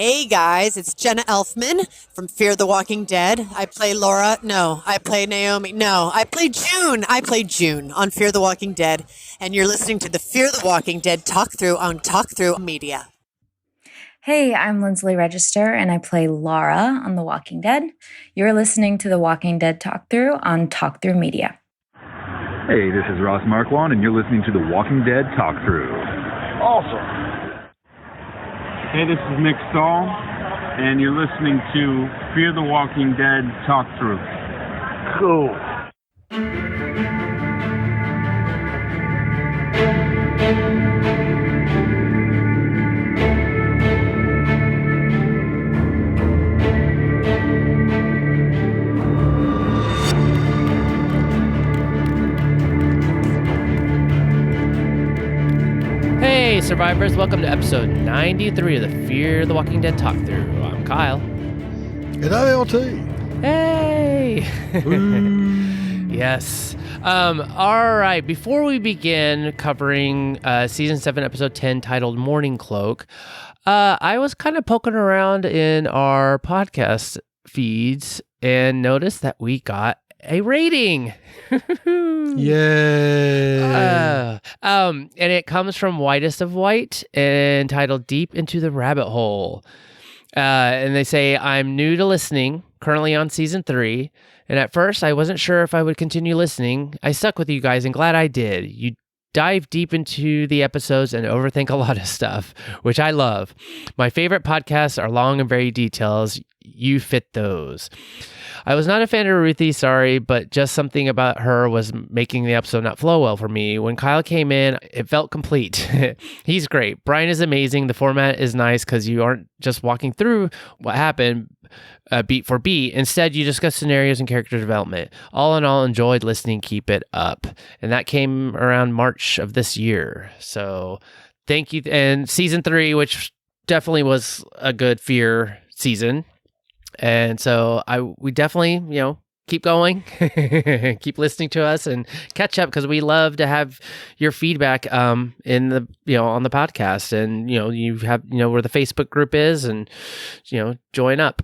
Hey guys, it's Jenna Elfman from Fear the Walking Dead. I play Laura. No, I play Naomi. No, I play June. I play June on Fear the Walking Dead. And you're listening to the Fear the Walking Dead talk through on Talk Through Media. Hey, I'm Lindsley Register, and I play Lara on The Walking Dead. You're listening to The Walking Dead talk through on Talk Through Media. Hey, this is Ross Marquand, and you're listening to The Walking Dead talk through. Awesome. Hey, this is Mick Stahl, and you're listening to Fear the Walking Dead Talk Through. Cool. Hey survivors, welcome to episode 93 of the Fear the Walking Dead talk through. I'm Kyle. And I'm LT. Hey! Yes. All right, before we begin covering season 7 episode 10 titled Mourning Cloak, I was kind of poking around in our podcast feeds and noticed that we got a rating. Yay. And it comes from Whitest of White entitled Deep into the Rabbit Hole. And they say, I'm new to listening, currently on season 3. And at first I wasn't sure if I would continue listening. I stuck with you guys and glad I did. You dive deep into the episodes and overthink a lot of stuff, which I love. My favorite podcasts are long and very details. You fit those. I was not a fan of Ruthie, sorry, but just something about her was making the episode not flow well for me. When Kyle came in, it felt complete. He's great. Brian is amazing. The format is nice because you aren't just walking through what happened beat for beat. Instead, you discuss scenarios and character development. All in all, enjoyed listening. Keep it up. And that came around March of this year. So thank you. And season 3, which definitely was a good Fear season. And so we definitely, keep going, keep listening to us and catch up because we love to have your feedback in the, on the podcast. And, you have, where the Facebook group is and, join up.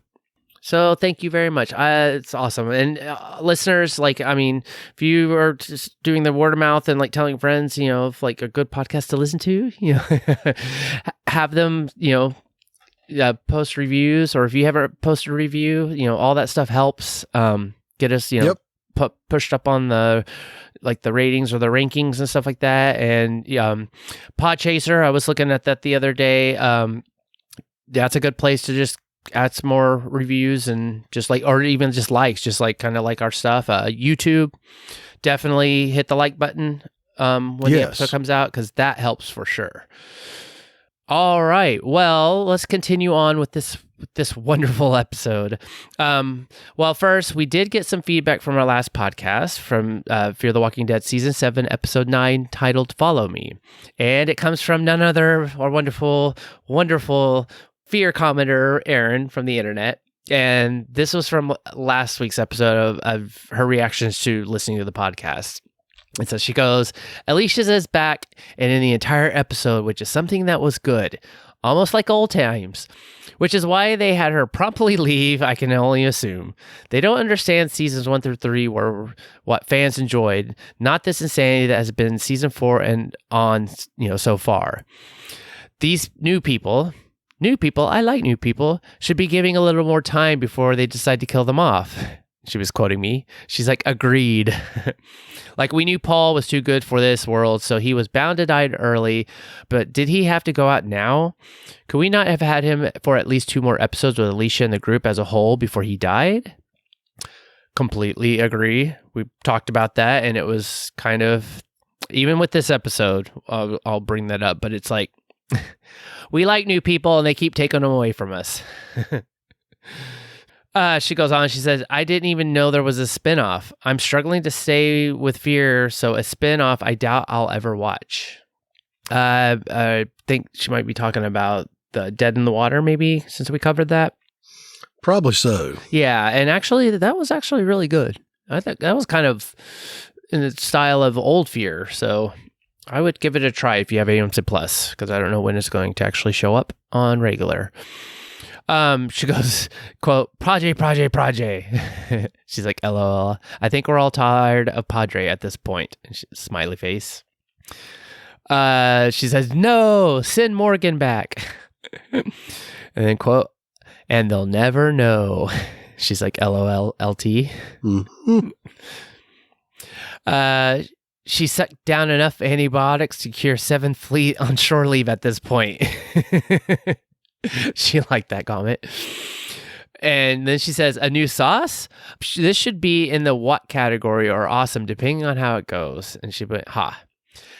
So thank you very much. It's awesome. And listeners, if you are just doing the word of mouth and telling friends, of a good podcast to listen to, have them, post reviews, or if you haven't posted a review, all that stuff helps get us, pushed up on the the ratings or the rankings and stuff like that. And Podchaser, I was looking at that the other day. That's a good place to just add some more reviews and just or even just likes, just kind of like our stuff. YouTube, definitely hit the like button when the episode comes out because that helps for sure. All right. Well, let's continue on with this wonderful episode. Well, first, we did get some feedback from our last podcast from Fear the Walking Dead Season 7, Episode 9, titled Follow Me. And it comes from none other our wonderful, wonderful Fear commenter, Erin, from the internet. And this was from last week's episode of her reactions to listening to the podcast. And so she goes, Alicia's is back and in the entire episode, which is something that was good, almost like old times, which is why they had her promptly leave, I can only assume. They don't understand seasons 1 through 3 were what fans enjoyed, not this insanity that has been season 4 and on, so far. These new people, I like new people, should be giving a little more time before they decide to kill them off. She was quoting me. She's like, agreed. We knew Paul was too good for this world, so he was bound to die early. But did he have to go out now? Could we not have had him for at least 2 more episodes with Alicia and the group as a whole before he died? Completely agree. We talked about that, and it was kind of, even with this episode, I'll bring that up, but it's we like new people, and they keep taking them away from us. She goes on, she says, I didn't even know there was a spinoff. I'm struggling to stay with Fear, so a spinoff I doubt I'll ever watch. I think she might be talking about the Dead in the Water, maybe, since we covered that. Probably so. Yeah, and actually, that was actually really good. I think that was kind of in the style of old Fear, so I would give it a try if you have AMC Plus, because I don't know when it's going to actually show up on regular. She goes, quote, Padre. She's like, LOL. I think we're all tired of Padre at this point. And smiley face. She says, no, send Morgan back. And then, quote, and they'll never know. She's like, LOL, LT. Mm-hmm. She sucked down enough antibiotics to cure 7th Fleet on shore leave at this point. She liked that comment. And then she says, a new sauce? This should be in the what category or awesome, depending on how it goes. And she went, ha.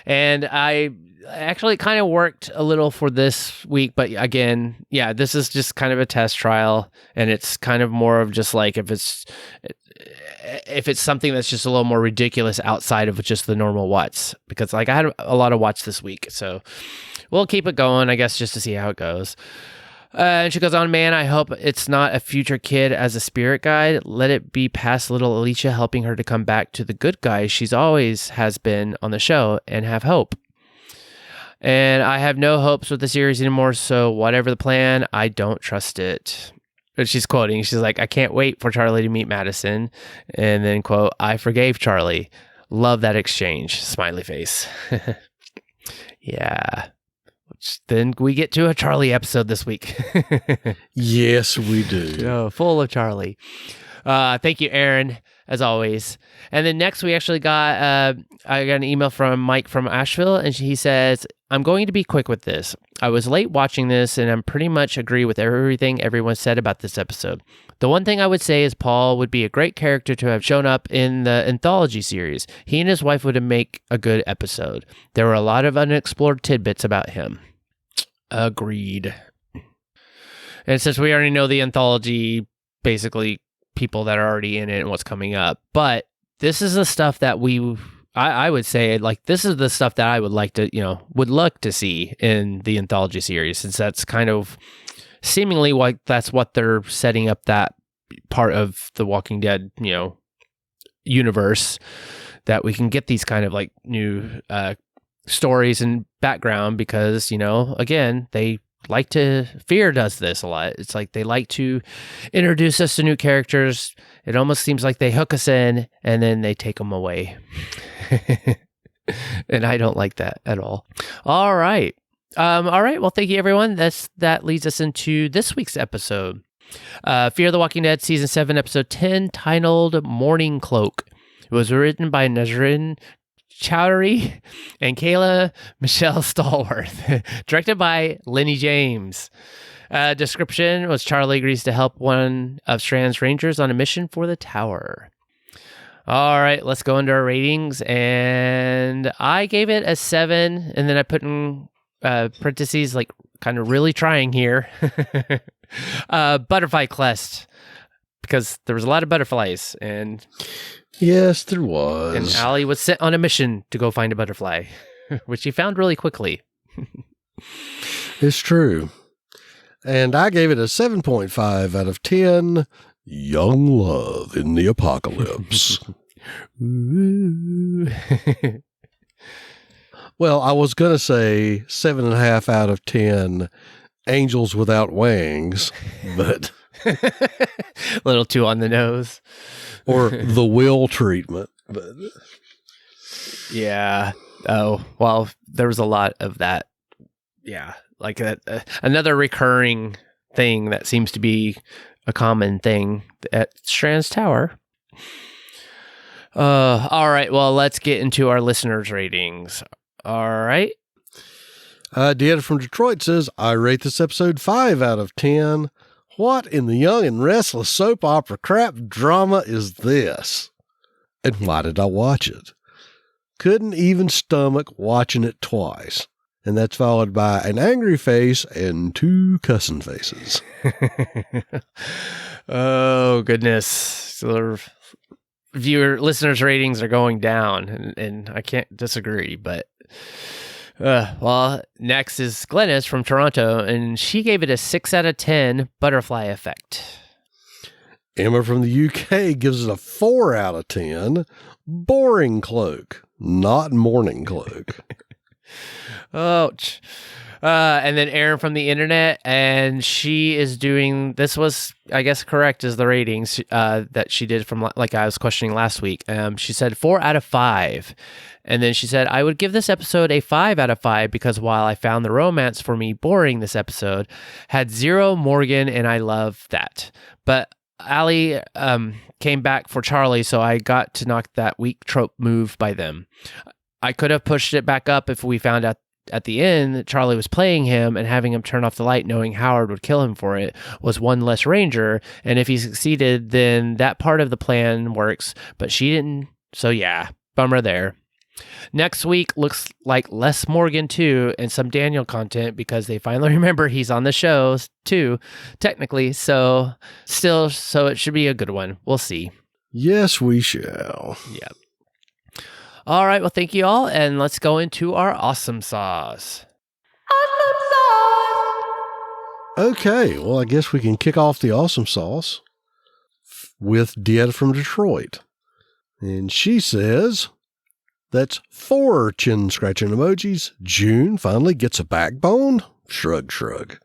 And I actually kind of worked a little for this week, but again, yeah, this is just kind of a test trial, and it's kind of more of just like if it's something that's just a little more ridiculous outside of just the normal what's, because like I had a lot of what's this week, so we'll keep it going, I guess, just to see how it goes. And she goes on, man, I hope it's not a future kid as a spirit guide. Let it be past little Alicia helping her to come back to the good guys she's always has been on the show and have hope. And I have no hopes with the series anymore, so whatever the plan, I don't trust it. But she's quoting, she's like, I can't wait for Charlie to meet Madison. And then, quote, I forgave Charlie. Love that exchange. Smiley face. Yeah. Then we get to a Charlie episode this week. Yes, we do. Oh, full of Charlie. Thank you, Aaron, as always. And then next we actually got I got an email from Mike from Asheville, and he says, I'm going to be quick with this. I was late watching this, and I pretty much agree with everything everyone said about this episode. The one thing I would say is Paul would be a great character to have shown up in the anthology series. He and his wife would make a good episode. There were a lot of unexplored tidbits about him. Agreed. And since we already know the anthology, basically people that are already in it and what's coming up, but this is the stuff that I would say, like, this is the stuff that I would like to, would look to see in the anthology series, since that's kind of seemingly like that's what they're setting up, that part of the Walking Dead, universe, that we can get these kind of like new stories and background, because, again, they like to, Fear does this a lot. It's like they like to introduce us to new characters. It almost seems like they hook us in and then they take them away. And I don't like that at all. All right. Well, thank you, everyone. That leads us into this week's episode. Fear the Walking Dead, Season 7, Episode 10, titled Mourning Cloak. It was written by Nazrin, Choudhury, and Kayla Michelle Stallworth. Directed by Lennie James. Description was Charlie agrees to help one of Strand's rangers on a mission for the tower. All right, let's go into our ratings. And I gave it a 7, and then I put in parentheses, like kind of really trying here. Butterfly quest, because there was a lot of butterflies, and yes, there was. And Allie was sent on a mission to go find a butterfly, which she found really quickly. It's true. And I gave it a 7.5 out of 10. Young love in the apocalypse. Well, I was going to say 7.5 out of 10 angels without wings, but a little too on the nose. Or the will treatment. But yeah. Oh, well, there was a lot of that. Yeah. Like that, another recurring thing that seems to be a common thing at Strand's Tower. All right. Well, let's get into our listeners' ratings. All right. Deanna from Detroit says, I rate this episode 5 out of 10. What in the young and restless soap opera crap drama is this? And why did I watch it? Couldn't even stomach watching it twice. And that's followed by an angry face and 2 cussing faces. Oh, goodness. So listeners' ratings are going down, and I can't disagree, but well, next is Glennis from Toronto, and she gave it a 6 out of 10 butterfly effect. Emma from the UK gives it a 4 out of 10 boring cloak, not Mourning Cloak. Ouch. And then Erin from the internet, and she is doing, this was, I guess, correct as the ratings that she did from, like I was questioning last week. She said 4 out of 5. And then she said, I would give this episode a 5 out of 5 because while I found the romance for me boring, this episode had 0 Morgan, and I love that. But Allie came back for Charlie, so I got to knock that weak trope move by them. I could have pushed it back up if we found out at the end that Charlie was playing him, and having him turn off the light knowing Howard would kill him for it was one less ranger, and if he succeeded, then that part of the plan works, but she didn't, so yeah, bummer there. Next week looks like less Morgan too, and some Daniel content because they finally remember he's on the show too, technically, so it should be a good one. We'll see. Yes, we shall. Yep. All right, well, thank you all, and let's go into our awesome sauce. Awesome sauce! Okay, well, I guess we can kick off the awesome sauce with Dieta from Detroit. And she says, that's 4 chin-scratching emojis. June finally gets a backbone? Shrug, shrug.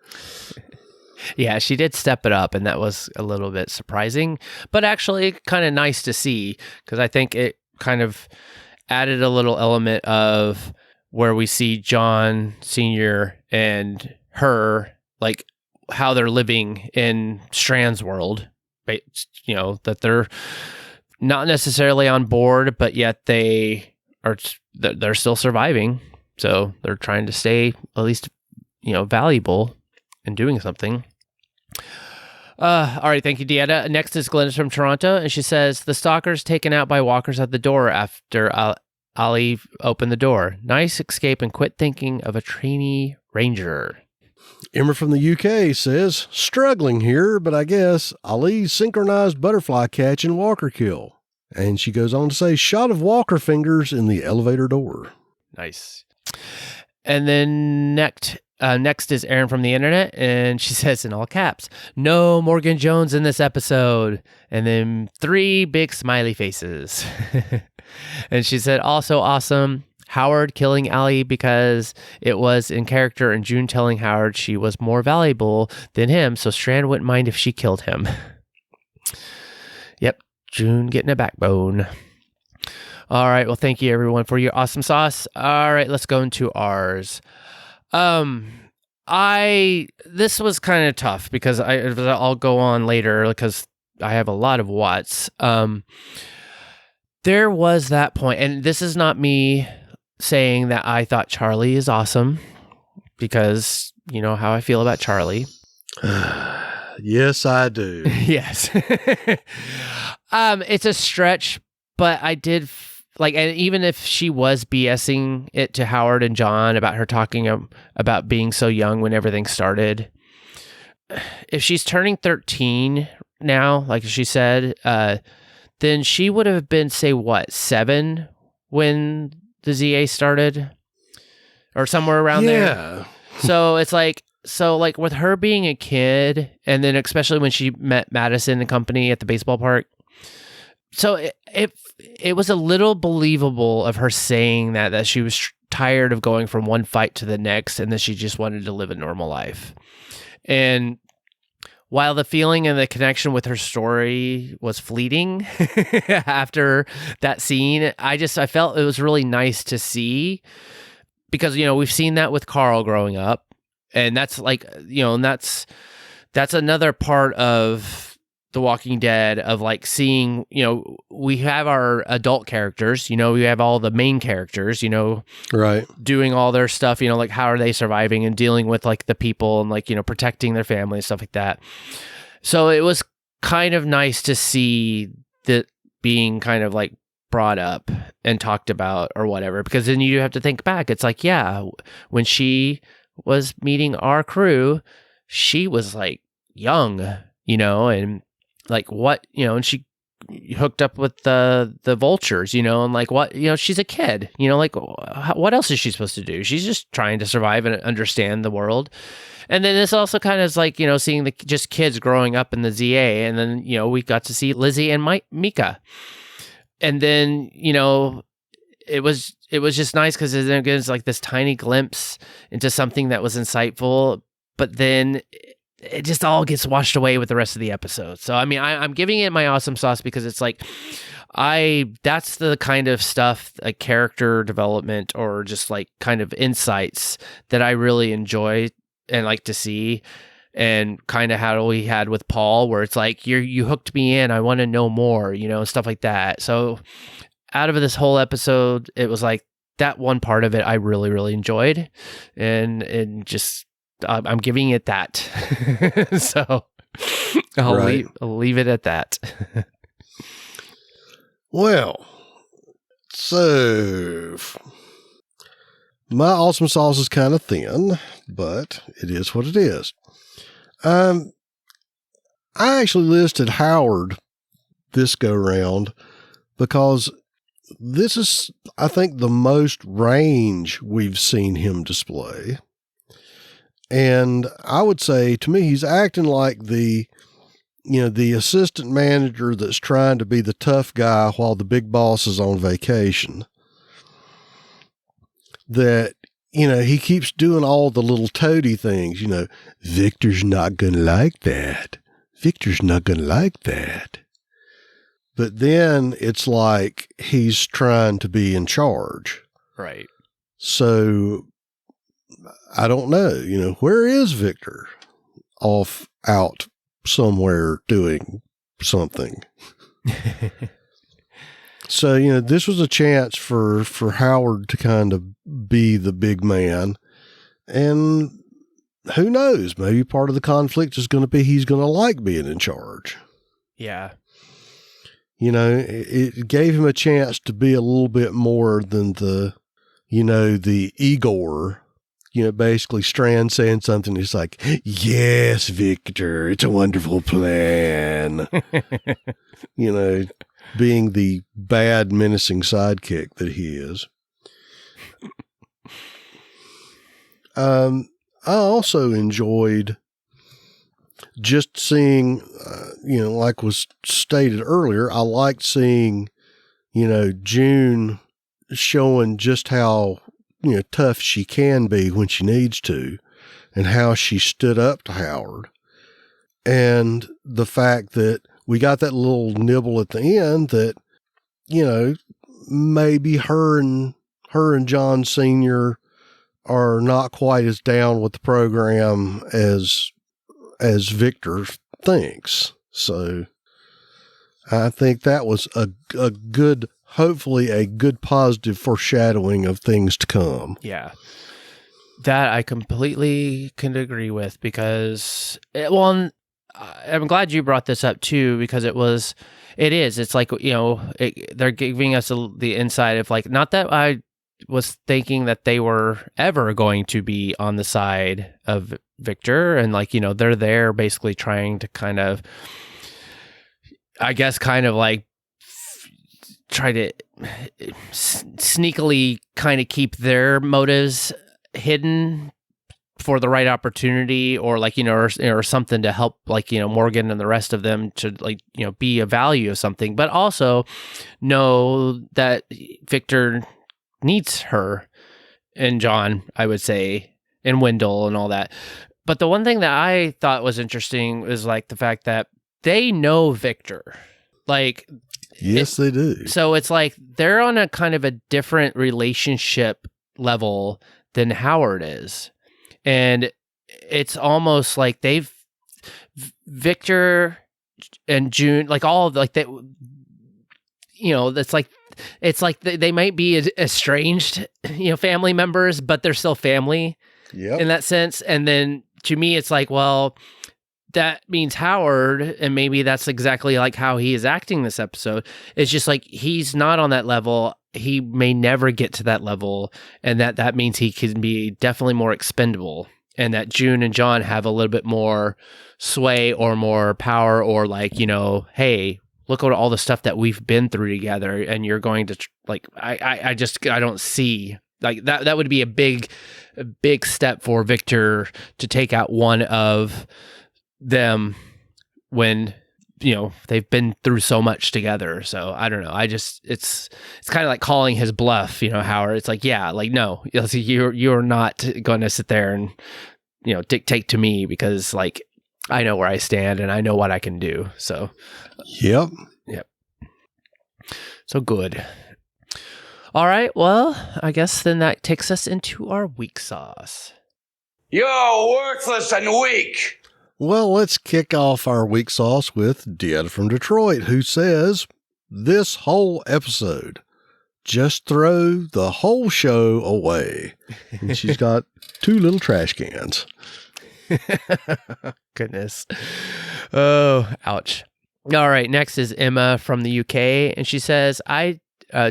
Yeah, she did step it up, and that was a little bit surprising, but actually kind of nice to see, because I think it kind of added a little element of where we see John Sr. and her, like how they're living in Strand's world, you know, that they're not necessarily on board, but yet they're still surviving. So they're trying to stay at least, you know, valuable and doing something. All right, thank you, Dieta. Next is Glennis from Toronto, and she says, the stalker's taken out by walkers at the door after Ali opened the door. Nice escape and quit thinking of a trainee ranger. Emma from the UK says, struggling here, but I guess Ali's synchronized butterfly catch and walker kill. And she goes on to say, shot of walker fingers in the elevator door. Nice. And then next is Erin from the internet, and she says in all caps, no Morgan Jones in this episode. And then 3 big smiley faces. And she said, also awesome, Howard killing Allie because it was in character, and June telling Howard she was more valuable than him, so Strand wouldn't mind if she killed him. Yep, June getting a backbone. All right, well, thank you everyone for your awesome sauce. All right, let's go into ours. This was kind of tough because I'll go on later because I have a lot of whats. There was that point, and this is not me saying that I thought Charlie is awesome, because you know how I feel about Charlie. Yes, I do. Yes. It's a stretch, but I did and even if she was BSing it to Howard and John about her talking about being so young when everything started, if she's turning 13 now, like she said, then she would have been, say, 7 when the ZA started, or somewhere around there. So it's like with her being a kid, and then especially when she met Madison and company at the baseball park. So it was a little believable of her saying that she was tired of going from one fight to the next, and that she just wanted to live a normal life. And while the feeling and the connection with her story was fleeting after that scene, I felt it was really nice to see, because, you know, we've seen that with Carl growing up, and that's like, you know, and that's another part of The Walking Dead, of like seeing, you know, we have our adult characters, you know, we have all the main characters, you know, right, doing all their stuff, you know, like how are they surviving and dealing with like the people and like, you know, protecting their family and stuff like that. So it was kind of nice to see that being kind of like brought up and talked about or whatever, because then you have to think back. It's like, yeah, when she was meeting our crew, she was like young, you know, and like what, you know, and she hooked up with the vultures, you know, and like what, you know, she's a kid, you know, like what else is she supposed to do? She's just trying to survive and understand the world. And then this also kind of is like, you know, seeing just kids growing up in the ZA, and then, you know, we got to see Lizzie and Mika. And then, you know, it was just nice because it gives like this tiny glimpse into something that was insightful, but then it just all gets washed away with the rest of the episode. So I mean, I'm giving it my awesome sauce because it's like that's the kind of stuff, like character development or just like kind of insights that I really enjoy and like to see. And kind of how we had with Paul, where it's like you hooked me in, I want to know more, stuff like that. So out of this whole episode, it was like that one part of it I really, really enjoyed, and just I'm giving it that. So I'll leave it at that. Well, so my awesome sauce is kind of thin, but it is what it is. I actually listed Howard this go round because this is, I think, the most range we've seen him display. And I would say, to me, he's acting like the assistant manager that's trying to be the tough guy while the big boss is on vacation. That, he keeps doing all the little toady things, Victor's not going to like that. Victor's not going to like that. But then it's like he's trying to be in charge. Right. So I don't know, where is Victor? Off out somewhere doing something. So, this was a chance for Howard to kind of be the big man. And who knows? Maybe part of the conflict is going to be he's going to like being in charge. Yeah. It gave him a chance to be a little bit more than the Igor. Basically Strand saying something. He's like, yes, Victor, it's a wonderful plan. Being the bad, menacing sidekick that he is. I also enjoyed just seeing, like was stated earlier, I liked seeing, June showing just how, tough she can be when she needs to, and how she stood up to Howard. And the fact that we got that little nibble at the end that, maybe her and John Sr. are not quite as down with the program as Victor thinks. So I think that was a good, hopefully a good positive foreshadowing of things to come. Yeah. That I completely can agree with because, I'm glad you brought this up too, because it's like, they're giving us the insight of like, not that I was thinking that they were ever going to be on the side of Victor, and like, they're there basically trying to kind of, I guess, kind of like try to sneakily kind of keep their motives hidden for the right opportunity, or like, or something to help, like, Morgan and the rest of them to like, be a value of something, but also know that Victor needs her and John, I would say, and Wendell and all that. But the one thing that I thought was interesting is like the fact that they know Victor. Like, yes, they do. So it's like they're on a kind of a different relationship level than Howard is. And it's almost like Victor and June, like all of like that, it's like they might be estranged, family members, but they're still family in that sense. And then to me, it's like, well, that means Howard, and maybe that's exactly like how he is acting this episode. It's just like he's not on that level. He may never get to that level, and that means he can be definitely more expendable, and that June and John have a little bit more sway or more power, or like, hey, look at all the stuff that we've been through together, and you're going to like, I don't see like that would be a big step for Victor to take out one of them when they've been through so much together. So I don't know. It's kind of like calling his bluff, Howard. It's like, yeah, like, no, you're not going to sit there and, dictate to me, because like, I know where I stand and I know what I can do. So, Yep. So good. All right. Well, I guess then that takes us into our weak sauce. You're worthless and weak. Well, let's kick off our weak sauce with Dad from Detroit, who says, this whole episode, just throw the whole show away. And she's got 2 little trash cans. Goodness. Oh, ouch. All right. Next is Emma from the UK. And she says, I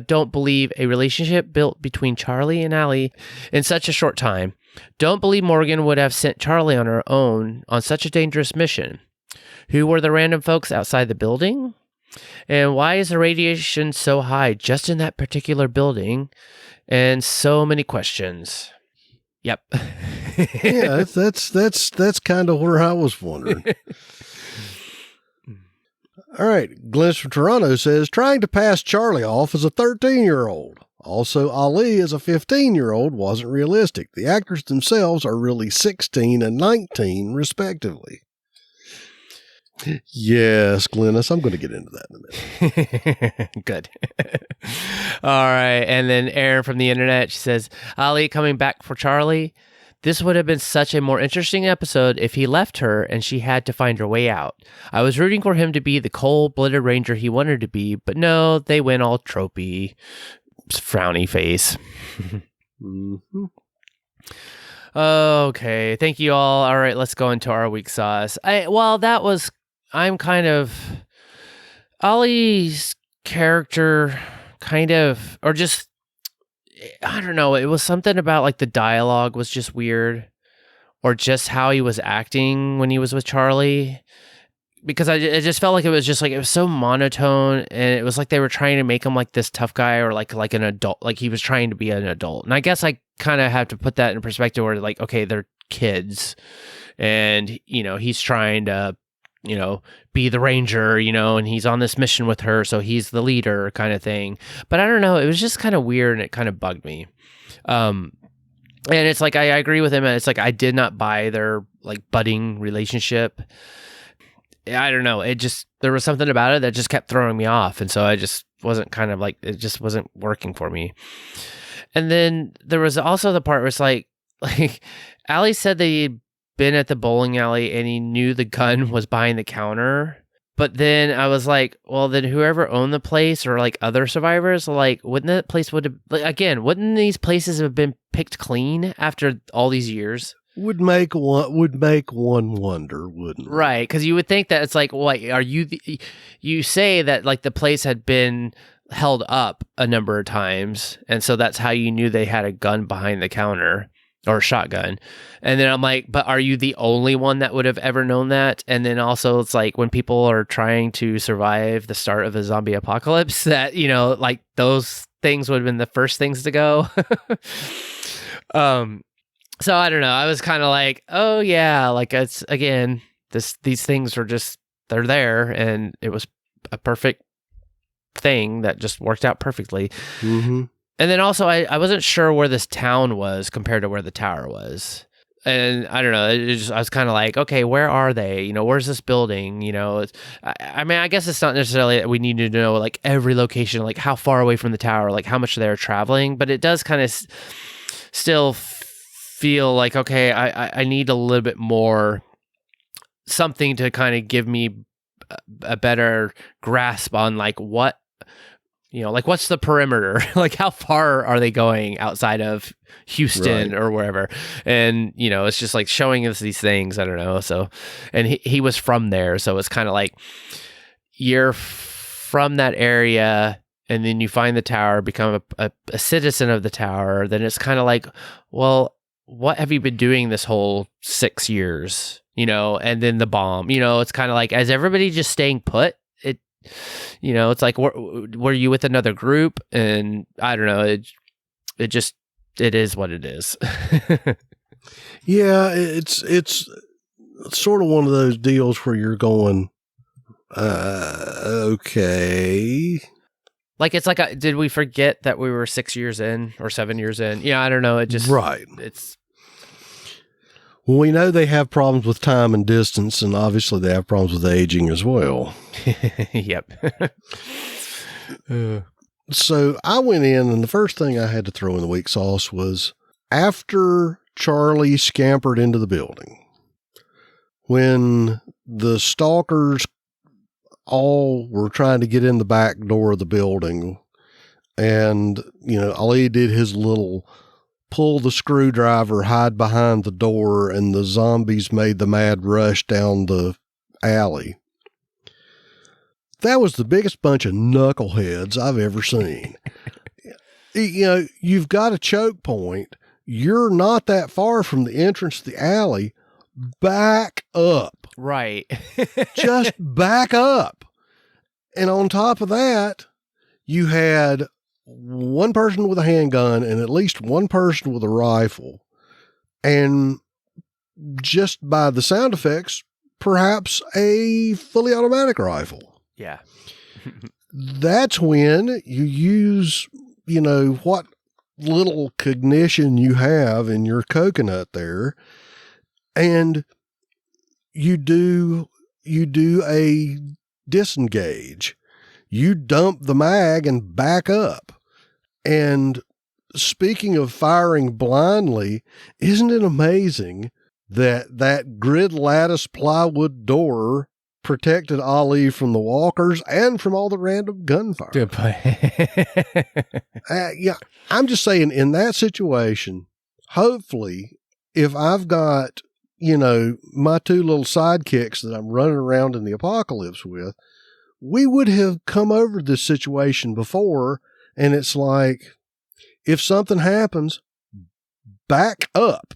don't believe a relationship built between Charlie and Allie in such a short time. Don't believe Morgan would have sent Charlie on her own on such a dangerous mission. Who were the random folks outside the building? And why is the radiation so high just in that particular building? And so many questions. Yep. Yeah, that's kind of where I was wondering. All right. Glennis from Toronto says, trying to pass Charlie off as a 13-year-old. Also, Ali as a 15-year-old wasn't realistic. The actors themselves are really 16 and 19, respectively. Yes, Glennis, I'm going to get into that in a minute. Good. All right. And then Erin from the internet, she says, Ali coming back for Charlie. This would have been such a more interesting episode if he left her and she had to find her way out. I was rooting for him to be the cold-blooded ranger he wanted to be, but no, they went all tropey. Frowny face. Mm-hmm. Okay, thank you all. All right, let's go into our weak sauce. I'm kind of Ollie's character, or just, I don't know. It was something about like the dialogue was just weird, or just how he was acting when he was with Charlie. Because it just felt like it was so monotone, and it was like they were trying to make him like this tough guy, or like an adult, like he was trying to be an adult. And I guess I kind of have to put that in perspective where like, okay, they're kids, and he's trying to, be the ranger, and he's on this mission with her, so he's the leader kind of thing. But I don't know, it was just kind of weird, and it kind of bugged me. And it's like I agree with him, and it's like I did not buy their like budding relationship. I don't know. There was something about it that just kept throwing me off. And so I just wasn't it just wasn't working for me. And then there was also the part where it's like Allie said that he'd been at the bowling alley and he knew the gun was behind the counter. But then I was like, well, then whoever owned the place or like other survivors, like, wouldn't these places have been picked clean after all these years? Would make one wonder, wouldn't it? Right, because you would think that it's like, what are you? You say that like the place had been held up a number of times, and so that's how you knew they had a gun behind the counter or a shotgun. And then I'm like, but are you the only one that would have ever known that? And then also it's like when people are trying to survive the start of a zombie apocalypse, that like those things would have been the first things to go. So I don't know. I was kind of like, oh yeah, like it's again, these things are they're there, and it was a perfect thing that just worked out perfectly. Mm-hmm. And then also, I wasn't sure where this town was compared to where the tower was, and I don't know. I was kind of like, okay, where are they? Where's this building? I mean, I guess it's not necessarily that we need to know like every location, like how far away from the tower, like how much they're traveling, but it does kind of still feel like, okay, I need a little bit more something to kind of give me a better grasp on like what, like what's the perimeter? Like how far are they going outside of Houston or wherever? And, it's just like showing us these things. I don't know. So, and he was from there. So it's kind of like you're from that area, and then you find the tower, become a citizen of the tower. Then it's kind of like, well, what have you been doing this whole 6 years, and then the bomb, it's kind of like, as everybody just staying put, it's like, were you with another group? And I don't know, it is what it is. Yeah. It's sort of one of those deals where you're going, Okay. Like, it's like, did we forget that we were 6 years in or 7 years in? Yeah, I don't know. It just, right. It's, well, we know they have problems with time and distance, and obviously they have problems with aging as well. yep. So I went in, and the first thing I had to throw in the weak sauce was after Charlie scampered into the building, when the stalkers all were trying to get in the back door of the building, and, Ali did his little pull the screwdriver, hide behind the door, and the zombies made the mad rush down the alley. That was the biggest bunch of knuckleheads I've ever seen. You've got a choke point. You're not that far from the entrance to the alley. Back up. Right. Just back up. And on top of that, you had one person with a handgun and at least one person with a rifle. And just by the sound effects, perhaps a fully automatic rifle. Yeah. That's when you use, what little cognition you have in your coconut there. And you do a disengage. You dump the mag and back up. And speaking of firing blindly, isn't it amazing that grid lattice plywood door protected Ali from the walkers and from all the random gunfire? Good point. Yeah, I'm just saying, in that situation, hopefully, if I've got, my two little sidekicks that I'm running around in the apocalypse with, we would have come over this situation before. And it's like, if something happens, back up.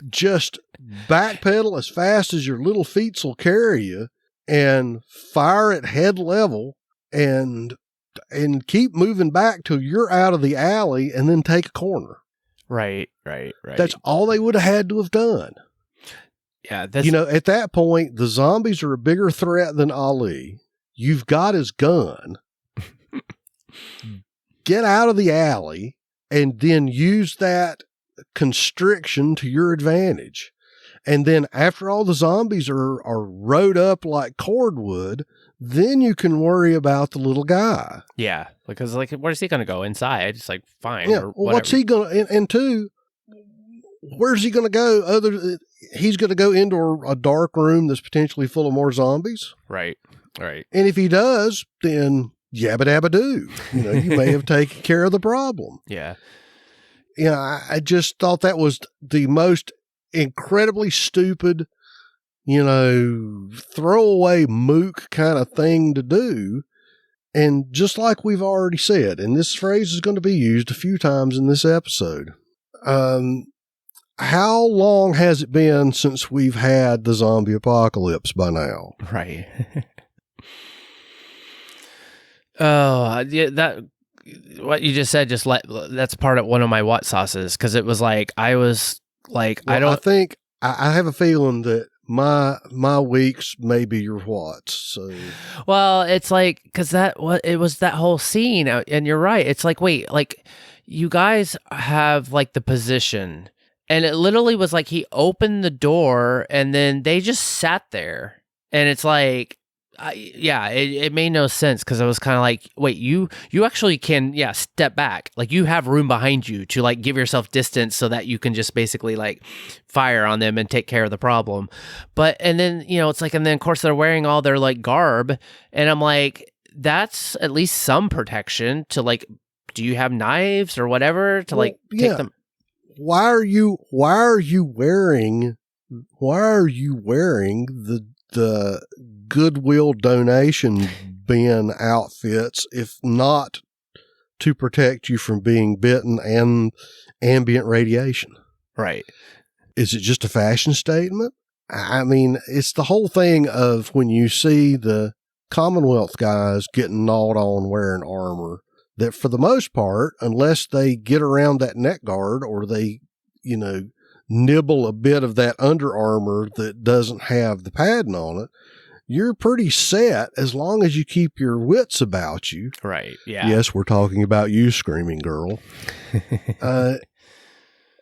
Just backpedal as fast as your little feet will carry you and fire at head level and keep moving back till you're out of the alley and then take a corner. Right. That's all they would have had to have done. Yeah. That's, at that point, the zombies are a bigger threat than Ali. You've got his gun. Get out of the alley and then use that constriction to your advantage. And then after all the zombies are rode up like cordwood, then you can worry about the little guy. yeah. Because, where is he going to go? Inside? It's like, fine. Yeah. Or Well, what's he going to, and two, where's he going to go? He's going to go into a dark room that's potentially full of more zombies. Right. And if he does, then yabba dabba doo. You may have taken care of the problem. Yeah. I just thought that was the most incredibly stupid, throwaway mook kind of thing to do. And just like we've already said, and this phrase is going to be used a few times in this episode, how long has it been since we've had the zombie apocalypse by now? Right. Oh, yeah, that what you just said, that's part of one of my what sauces, because it was like, I was like, well, I think I have a feeling that my weeks may be your whats. So, well, it's like, because it was that whole scene, and you're right. It's like, wait, like, you guys have like the position, and it literally was like he opened the door, and then they just sat there, and it's like, it made no sense, because I was kind of like, wait, you actually can, step back. Like, you have room behind you to like give yourself distance so that you can just basically like fire on them and take care of the problem. And then, it's like, and then of course they're wearing all their like garb, and I'm like, that's at least some protection to like, do you have knives or whatever to take them? Why are you wearing the Goodwill donation bin outfits, if not to protect you from being bitten and ambient radiation? Right. Is it just a fashion statement? I mean, it's the whole thing of when you see the Commonwealth guys getting gnawed on wearing armor, that for the most part, unless they get around that neck guard or they, nibble a bit of that under armor that doesn't have the padding on it, you're pretty set as long as you keep your wits about you. Right. Yeah. Yes, we're talking about you, Screaming Girl.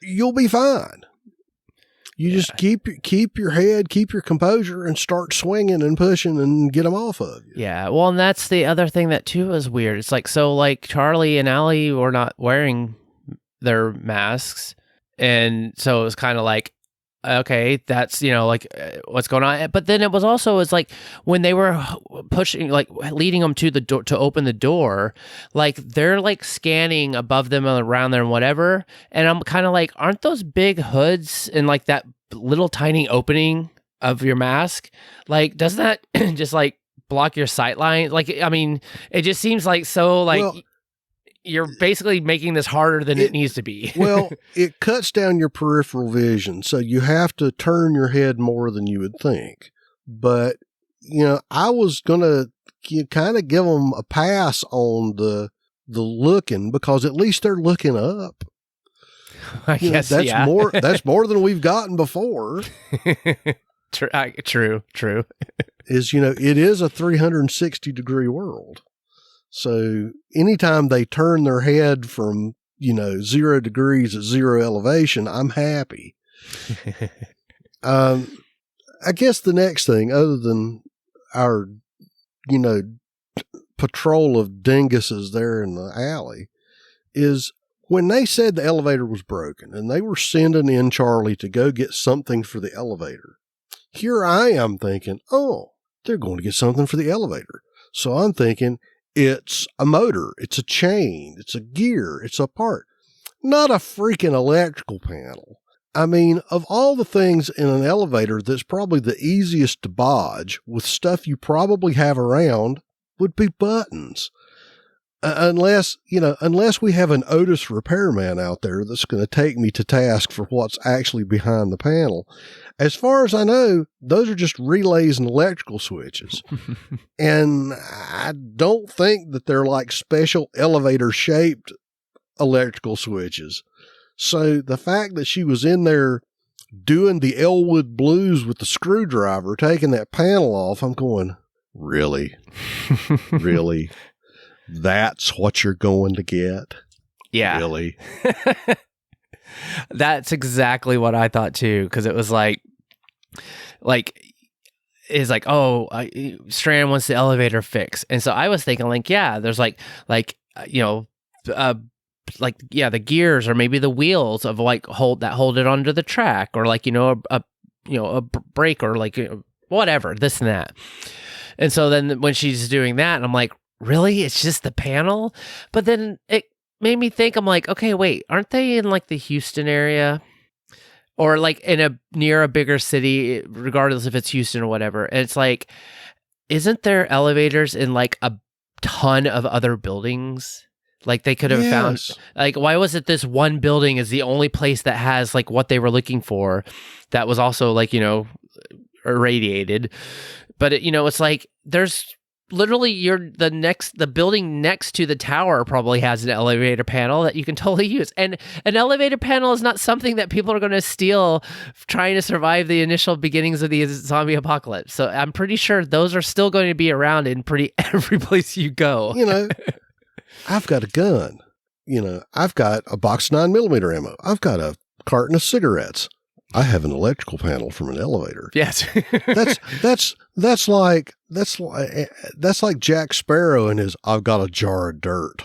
You'll be fine. You just keep your head, keep your composure, and start swinging and pushing and get them off of you. Yeah. Well, and that's the other thing that too is weird. It's like, so like Charlie and Allie were not wearing their masks. And so it was kind of like, okay, that's, what's going on. But then it was also, it's like when they were pushing, like leading them to the door to open the door, like they're like scanning above them and around there and whatever. And I'm kind of like, aren't those big hoods in like that little tiny opening of your mask? Like, doesn't that just like block your sight line? Like, I mean, it just seems like so like... Well, you're basically making this harder than it needs to be. Well, it cuts down your peripheral vision, so you have to turn your head more than you would think. But, I was going to kind of give them a pass on the looking, because at least they're looking up. I guess that's more. That's more than we've gotten before. True. It is a 360-degree world. So anytime they turn their head from, 0 degrees at zero elevation, I'm happy. I guess the next thing, other than our, patrol of dinguses there in the alley, is when they said the elevator was broken and they were sending in Charlie to go get something for the elevator. Here I am thinking, oh, they're going to get something for the elevator. So I'm thinking, it's a motor, it's a chain, it's a gear, it's a part. Not a freaking electrical panel. I mean, of all the things in an elevator that's probably the easiest to bodge with stuff you probably have around would be buttons. Unless we have an Otis repairman out there that's going to take me to task for what's actually behind the panel. As far as I know, those are just relays and electrical switches. And I don't think that they're like special elevator shaped electrical switches. So the fact that she was in there doing the Elwood blues with the screwdriver, taking that panel off, I'm going, really? Really? That's what you're going to get? Yeah. Really? That's exactly what I thought too, because it was like Strand wants the elevator fixed, and so I was thinking like, yeah, there's the gears or maybe the wheels of like hold it onto the track, or like a brake, or like whatever, this and that. And so then when she's doing that, I'm like, really? It's just the panel? But then it made me think, I'm like, okay, wait, aren't they in like the Houston area? Or like near a bigger city, regardless if it's Houston or whatever. And it's like, isn't there elevators in like a ton of other buildings? Like they could have found, like, why was it this one building is the only place that has like what they were looking for that was also like, irradiated. But it's like, there's literally the building next to the tower probably has an elevator panel that you can totally use. And an elevator panel is not something that people are going to steal trying to survive the initial beginnings of the zombie apocalypse. So I'm pretty sure those are still going to be around in every place you go. I've got a gun. I've got a box of 9mm ammo. I've got a carton of cigarettes. I have an electrical panel from an elevator. Yes. That's like Jack Sparrow and his I've got a jar of dirt.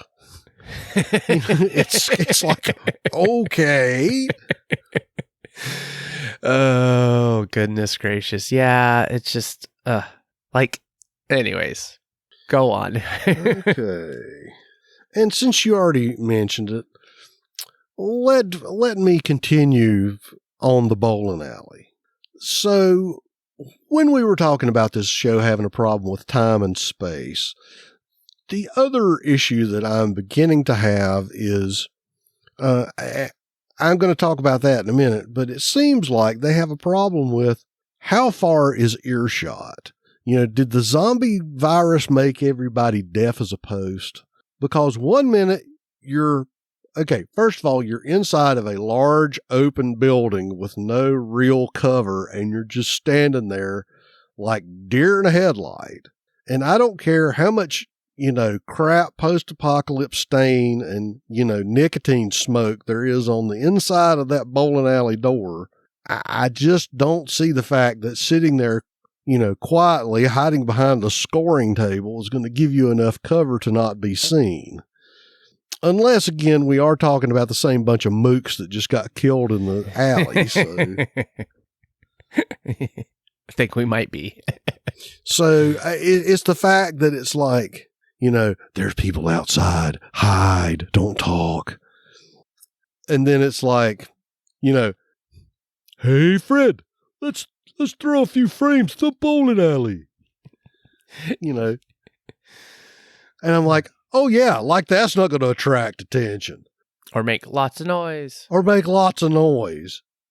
It's like, okay. Oh, goodness gracious. Yeah, it's just anyways, go on. Okay. And since you already mentioned it, let me continue on the bowling alley. So when we were talking about this show having a problem with time and space, the other issue that I'm beginning to have is, I'm going to talk about that in a minute, but it seems like they have a problem with how far is earshot? Did the zombie virus make everybody deaf as a post? Because one minute first of all, you're inside of a large open building with no real cover, and you're just standing there like deer in a headlight. And I don't care how much, crap post-apocalypse stain and, nicotine smoke there is on the inside of that bowling alley door. I just don't see the fact that sitting there, quietly hiding behind the scoring table is going to give you enough cover to not be seen. Unless, again, we are talking about the same bunch of mooks that just got killed in the alley. So. I think we might be. So it's the fact that it's like, there's people outside, hide, don't talk. And then it's like, hey, Fred, let's throw a few frames to the bowling alley. And I'm like, oh yeah, like that's not going to attract attention. Or make lots of noise.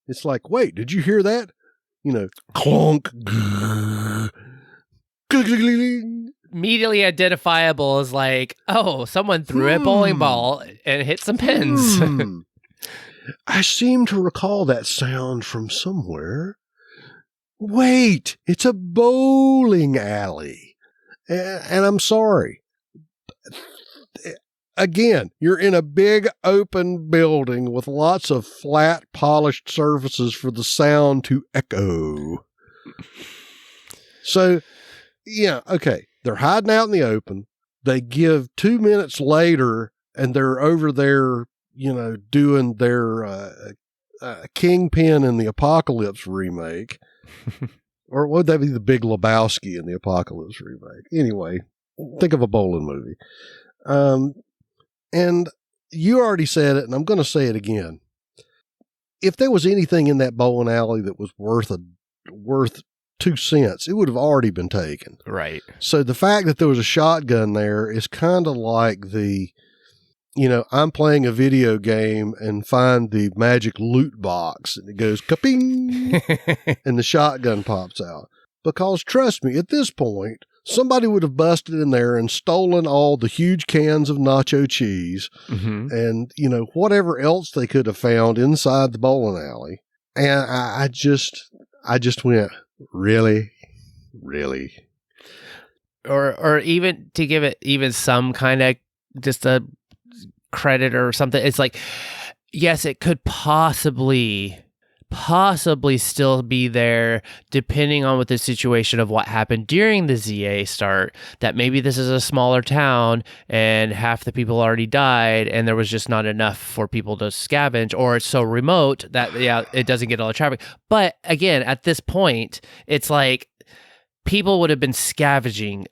It's like, wait, did you hear that? Clunk. Immediately identifiable as like, oh, someone threw a bowling ball and hit some pins. I seem to recall that sound from somewhere. Wait, it's a bowling alley. And I'm sorry. Again, you're in a big open building with lots of flat, polished surfaces for the sound to echo. So, yeah, okay. They're hiding out in the open. They give 2 minutes later, and they're over there, doing their Kingpin in the Apocalypse remake. Or would that be the Big Lebowski in the Apocalypse remake? Anyway, think of a bowling movie. And you already said it, and I'm going to say it again. If there was anything in that bowling alley that was worth 2 cents, it would have already been taken. Right. So the fact that there was a shotgun there is kind of like I'm playing a video game and find the magic loot box, and it goes ka-ping, and the shotgun pops out. Because trust me, at this point, somebody would have busted in there and stolen all the huge cans of nacho cheese and, whatever else they could have found inside the bowling alley. And I just went, really? Really? Or even to give it even some kind of just a credit or something. It's like, yes, it could possibly still be there depending on what the situation of what happened during the ZA start, that maybe this is a smaller town and half the people already died and there was just not enough for people to scavenge, or it's so remote that it doesn't get all the traffic. But again, at this point, it's like people would have been scavenging,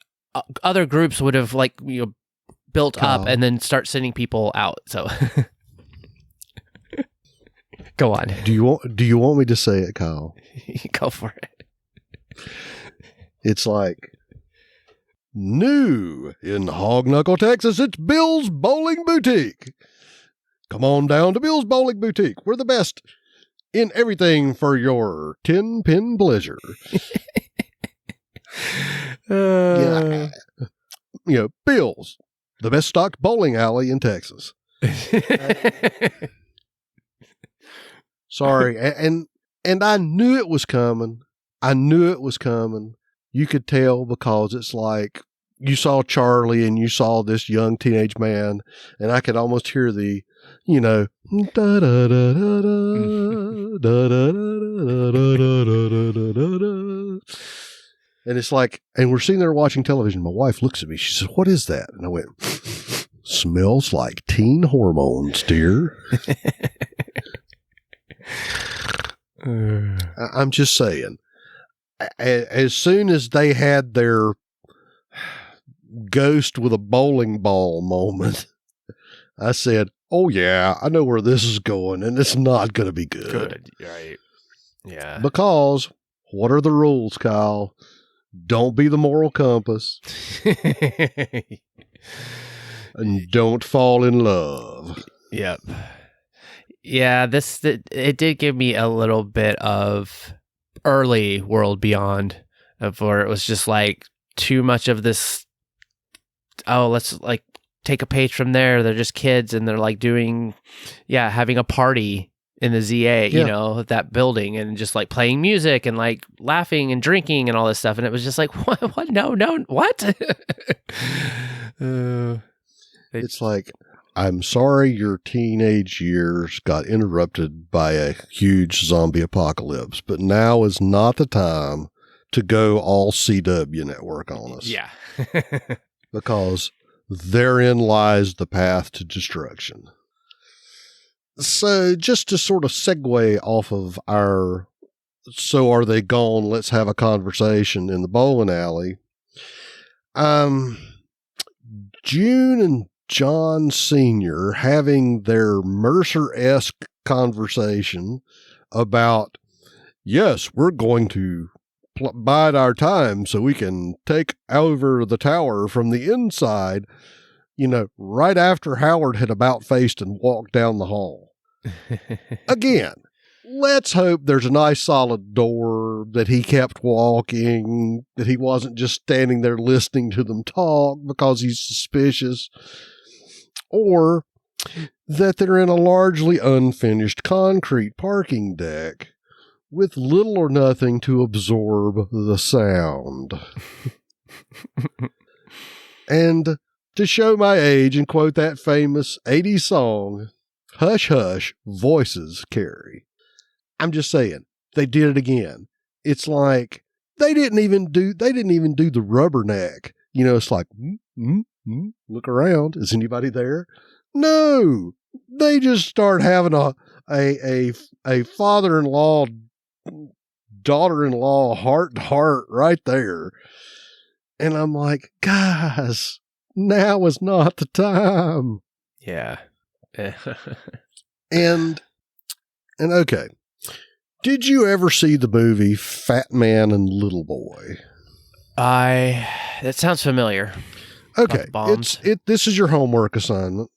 other groups would have built up and then start sending people out. So go on. Do you want me to say it, Kyle? Go for it. It's like, new in Hog Knuckle, Texas, it's Bill's Bowling Boutique. Come on down to Bill's Bowling Boutique. We're the best in everything for your 10-pin pleasure. Bill's, the best stocked bowling alley in Texas. Sorry. And I knew it was coming. You could tell because it's like you saw Charlie and you saw this young teenage man, and I could almost hear the, da da da da da da da da da. And it's like, and we're sitting there watching television. My wife looks at me. She says, "What is that?" And I went, "Smells like teen hormones, dear." I'm just saying, as soon as they had their ghost with a bowling ball moment, I said, "Oh yeah, I know where this is going, and it's not going to be good." Right. Yeah. Because what are the rules, Kyle? Don't be the moral compass. And don't fall in love. Yep. Yeah, it did give me a little bit of early World Beyond, where it was just like too much of this. Oh, let's take a page from there. They're just kids and they're having a party in the ZA, Yeah. you know, that building, and just like playing music and like laughing and drinking and all this stuff. And it was just like, what? No, what? It's like, I'm sorry your teenage years got interrupted by a huge zombie apocalypse, but now is not the time to go all CW network on us. Yeah. Because therein lies the path to destruction. So just to sort of segue off of our "so are they gone, let's have a conversation" in the bowling alley, June and John Sr. having their Mercer-esque conversation about, yes, we're going to bide our time so we can take over the tower from the inside, right after Howard had about faced and walked down the hall. Again, let's hope there's a nice solid door, that he kept walking, that he wasn't just standing there listening to them talk because he's suspicious, or that they're in a largely unfinished concrete parking deck with little or nothing to absorb the sound. And to show my age and quote that famous 80s song, "Hush, hush, voices carry." I'm just saying, they did it again. It's like they didn't even do the rubberneck. It's like, look around. Is anybody there? No, they just start having a father-in-law, daughter-in-law heart to heart right there. And I'm like, guys, now is not the time. Yeah. And okay. Did you ever see the movie Fat Man and Little Boy? That sounds familiar. Okay. This is your homework assignment.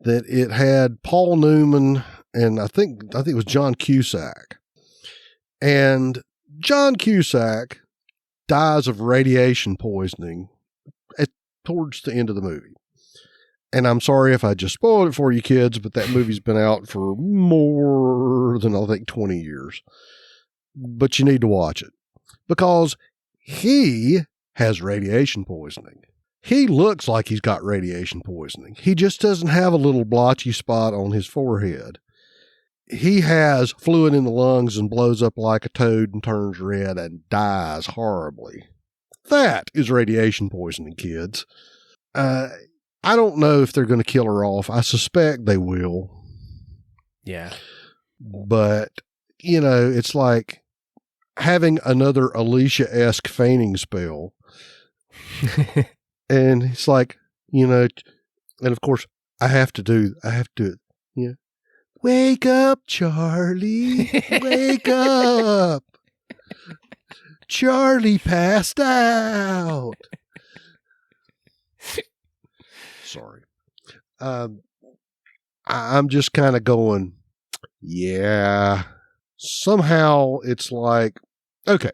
That it had Paul Newman and I think it was John Cusack. And John Cusack dies of radiation poisoning towards the end of the movie. And I'm sorry if I just spoiled it for you kids, but that movie's been out for more than, I think, 20 years. But you need to watch it because he has radiation poisoning. He looks like he's got radiation poisoning. He just doesn't have a little blotchy spot on his forehead. He has fluid in the lungs and blows up like a toad and turns red and dies horribly. That is radiation poisoning, kids. I don't know if they're going to kill her off. I suspect they will. Yeah. But, it's like having another Alicia-esque fainting spell. And it's like, and of course, I have to do it. Yeah. Wake up, Charlie. Wake up. Charlie passed out. Sorry. I'm just kind of going, yeah. Somehow it's like, okay,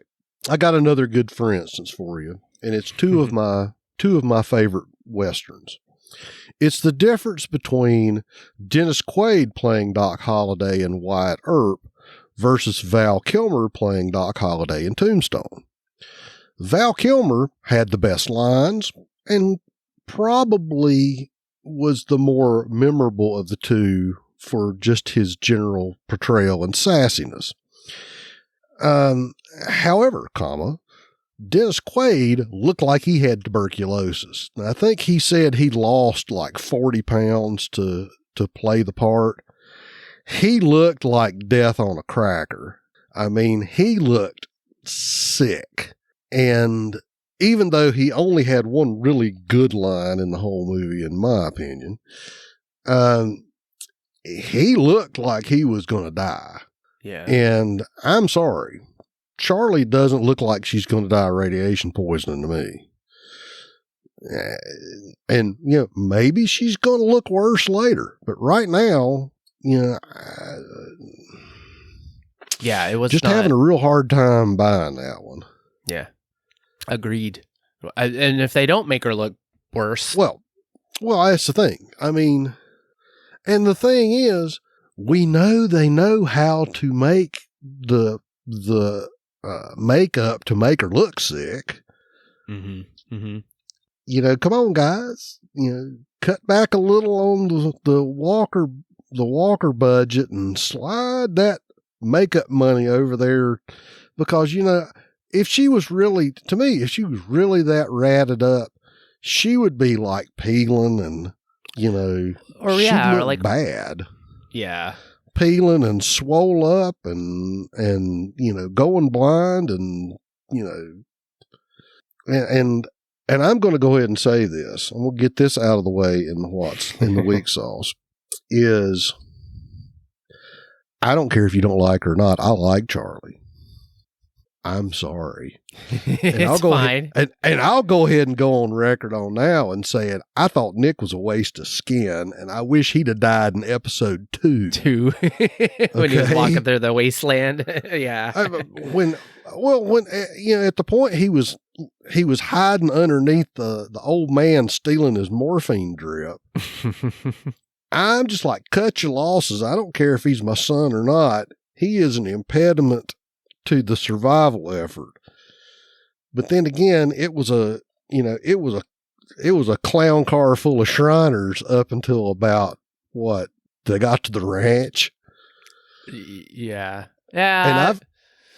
I got another good for instance for you, and it's two of my favorite Westerns. It's the difference between Dennis Quaid playing Doc Holliday in Wyatt Earp versus Val Kilmer playing Doc Holliday in Tombstone. Val Kilmer had the best lines and probably was the more memorable of the two for just his general portrayal and sassiness. However, Dennis Quaid looked like he had tuberculosis. I think he said he lost like 40 pounds to play the part. He looked like death on a cracker. I mean, he looked sick. And even though he only had one really good line in the whole movie, in my opinion, he looked like he was going to die. Yeah. And I'm sorry, Charlie doesn't look like she's going to die of radiation poisoning to me. And, maybe she's going to look worse later. But right now, yeah, it was just having a real hard time buying that one. Yeah. Agreed. And if they don't make her look worse. Well, that's the thing. I mean, and the thing is, we know they know how to make the makeup to make her look sick. Mm-hmm. Mm-hmm. You know, come on, guys. You know, cut back a little on the Walker budget and slide that makeup money over there, because, you know, if she was really that ratted up, she would be like peeling and, you know, Or she'd yeah, or look like bad. Yeah. Peeling and swole up and, you know, going blind and, you know, and I'm going to go ahead and say this. I'm going to get this out of the way in the weak sauce is, I don't care if you don't like her or not. I like Charlie. I'm sorry. And It's fine. I'll go ahead and go on record on now and saying I thought Nick was a waste of skin, and I wish he'd have died in episode 2. When he was walking through the wasteland. Yeah. When you know, at the point he was hiding underneath the old man stealing his morphine drip. I'm just like, cut your losses. I don't care if he's my son or not. He is an impediment to the survival effort. But then again, it was a clown car full of Shriners up until about what they got to the ranch. Yeah. Yeah.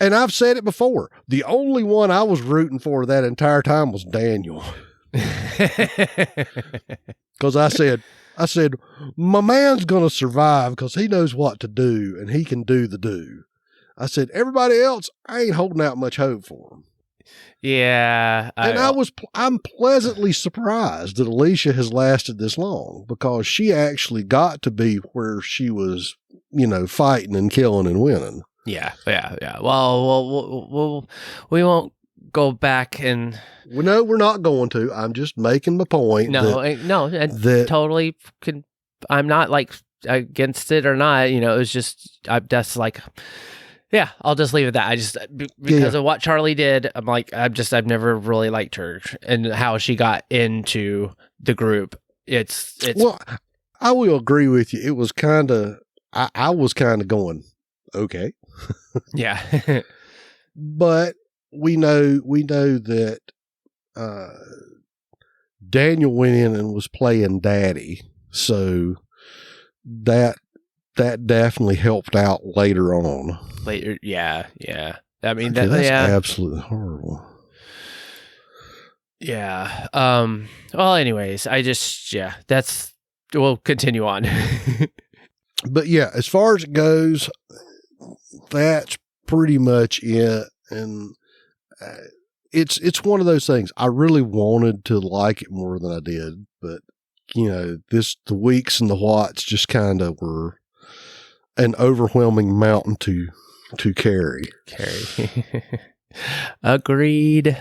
And I've said it before. The only one I was rooting for that entire time was Daniel. Because I said, my man's going to survive because he knows what to do and he can do the do. I said, everybody else, I ain't holding out much hope for him. Yeah. I'm pleasantly surprised that Alicia has lasted this long, because she actually got to be where she was, you know, fighting and killing and winning. Yeah. Well, we won't go back and. Well, no, we're not going to. I'm just making my point. Totally. I'm not like against it or not. You know, it was just that's like. Yeah, I'll just leave it at that. Because of what Charlie did, I'm like, I've never really liked her and how she got into the group. It's well, I will agree with you. It was kind of, I was kind of going, okay. Yeah. But we know that Daniel went in and was playing daddy. So that definitely helped out later on. Yeah. I mean, that's absolutely horrible. Yeah. Well, anyways, we'll continue on. But yeah, as far as it goes, that's pretty much it. And it's one of those things. I really wanted to like it more than I did, but you know, the weeks and the whats just kind of were an overwhelming mountain to carry. Agreed.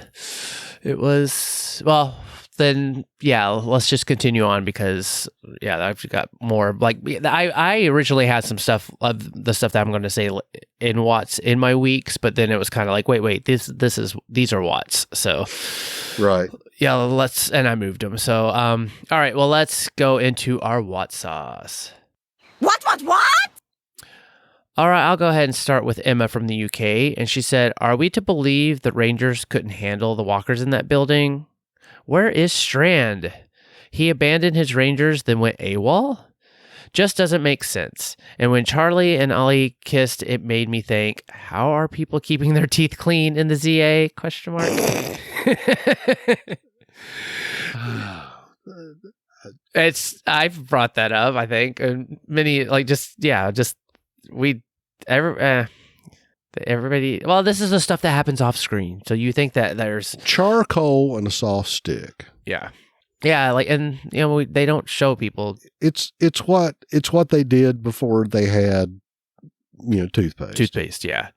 It was, well, then, yeah, let's just continue on because, yeah, I've got more. Like, I originally had some stuff of the stuff that I'm going to say in Watts in my weeks, but then it was kind of like, wait, these are Watts. So, right. Yeah, and I moved them. So, all right, well, let's go into our Watt sauce. What? All right, I'll go ahead and start with Emma from the UK. And she said, are we to believe the Rangers couldn't handle the walkers in that building? Where is Strand? He abandoned his Rangers, then went AWOL? Just doesn't make sense. And when Charlie and Ollie kissed, it made me think, how are people keeping their teeth clean in the ZA? ? I've brought that up, I think. And many, everybody, well, this is the stuff that happens off screen. So you think that there's charcoal and a soft stick. Yeah. Like, and you know, they don't show people. It's what they did before they had, you know, toothpaste. Yeah.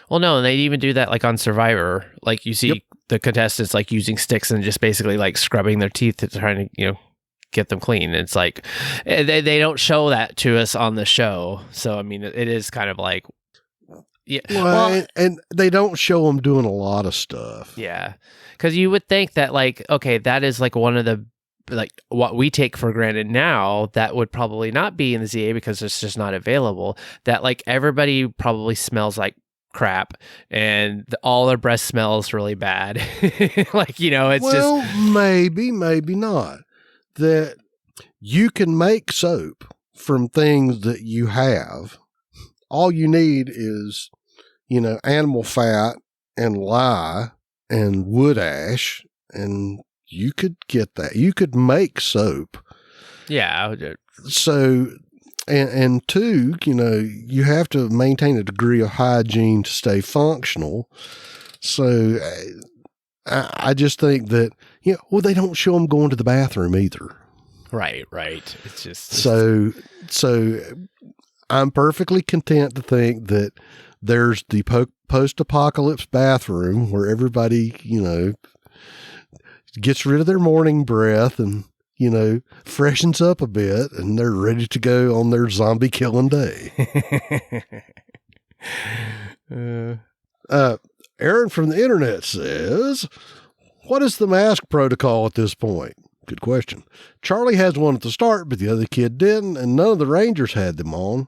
Well, no, and they even do that like on Survivor. Like you see the contestants like using sticks and just basically like scrubbing their teeth to trying to, you know, get them clean. It's like they don't show that to us on the show. So I mean, it is kind of like, yeah. Well, and they don't show them doing a lot of stuff. Yeah, because you would think that like, okay, that is like one of the like what we take for granted now, that would probably not be in the ZA because it's just not available. That like everybody probably smells like crap and all their breath smells really bad. Like, it's well, just maybe not. That you can make soap from things that you have. All you need is, animal fat and lye and wood ash, and you could get that. You could make soap. yeah. So, and two, you have to maintain a degree of hygiene to stay functional. So I just think that, they don't show them going to the bathroom either. Right. It's just So I'm perfectly content to think that there's the post-apocalypse bathroom where everybody, gets rid of their morning breath and, freshens up a bit, and they're ready to go on their zombie killing day. Aaron from the internet says, what is the mask protocol at this point? Good question. Charlie has one at the start, but the other kid didn't, and none of the Rangers had them on.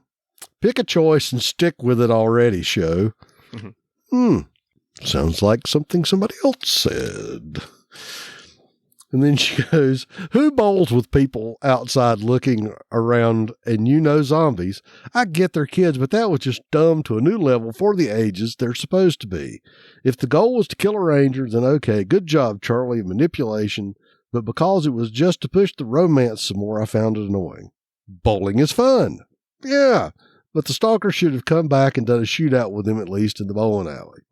Pick a choice and stick with it already, show. Sounds like something somebody else said. And then she goes, who bowls with people outside looking around and zombies? I get their kids, but that was just dumb to a new level for the ages they're supposed to be. If the goal was to kill a ranger, then okay, good job, Charlie, manipulation. But because it was just to push the romance some more, I found it annoying. Bowling is fun. Yeah, but the stalker should have come back and done a shootout with him at least in the bowling alley.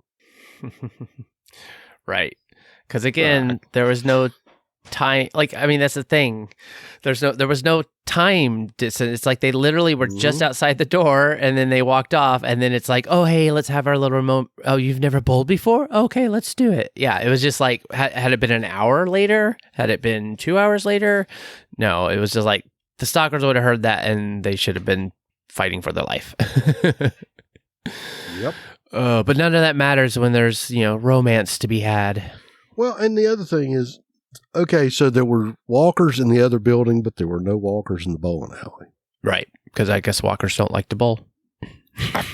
Right. Because again, there was no time. Like, I mean, that's the thing. There was no time distance. It's like they literally were just outside the door and then they walked off, and then it's like, oh, hey, let's have our little remote. Oh, you've never bowled before? Okay, let's do it. Yeah, it was just like, had it been an hour later? Had it been 2 hours later? No, it was just like the stalkers would have heard that and they should have been fighting for their life. Yep. But none of that matters when there's, romance to be had. Well, and the other thing is, okay, so there were walkers in the other building, but there were no walkers in the bowling alley. Right. Because I guess walkers don't like to bowl.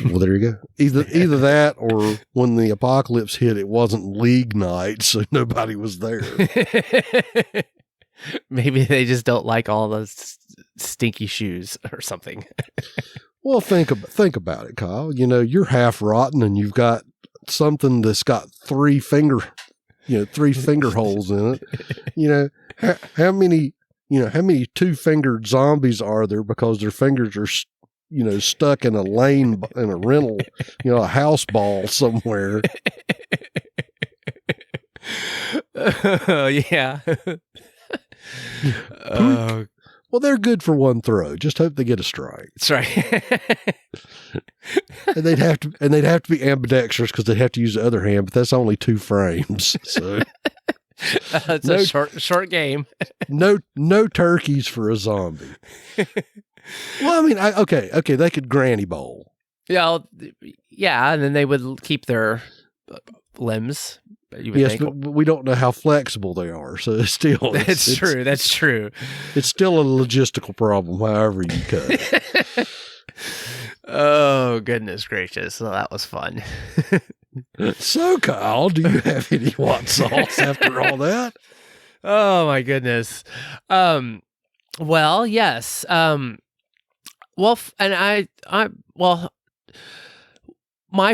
Well, there you go. Either that or when the apocalypse hit, it wasn't league night, so nobody was there. Maybe they just don't like all those stinky shoes or something. Well, think about it, Kyle. You're half rotten and you've got something that's got three finger holes in it. How many 2-fingered zombies are there because their fingers are, stuck in a lane in a rental, a house ball somewhere. Yeah. Well, they're good for one throw. Just hope they get a strike. That's right. and they'd have to be ambidextrous because they'd have to use the other hand, but that's only 2 frames. So it's a short game. no turkeys for a zombie. Well, I mean, okay, they could granny bowl. Yeah, and then they would keep their limbs. Yes, but we don't know how flexible they are, so it's still That's true. It's still a logistical problem, however you cut. Oh, goodness gracious. Well, that was fun. So, Kyle, do you have any hot sauce after all that? Oh, my goodness. Well, yes. My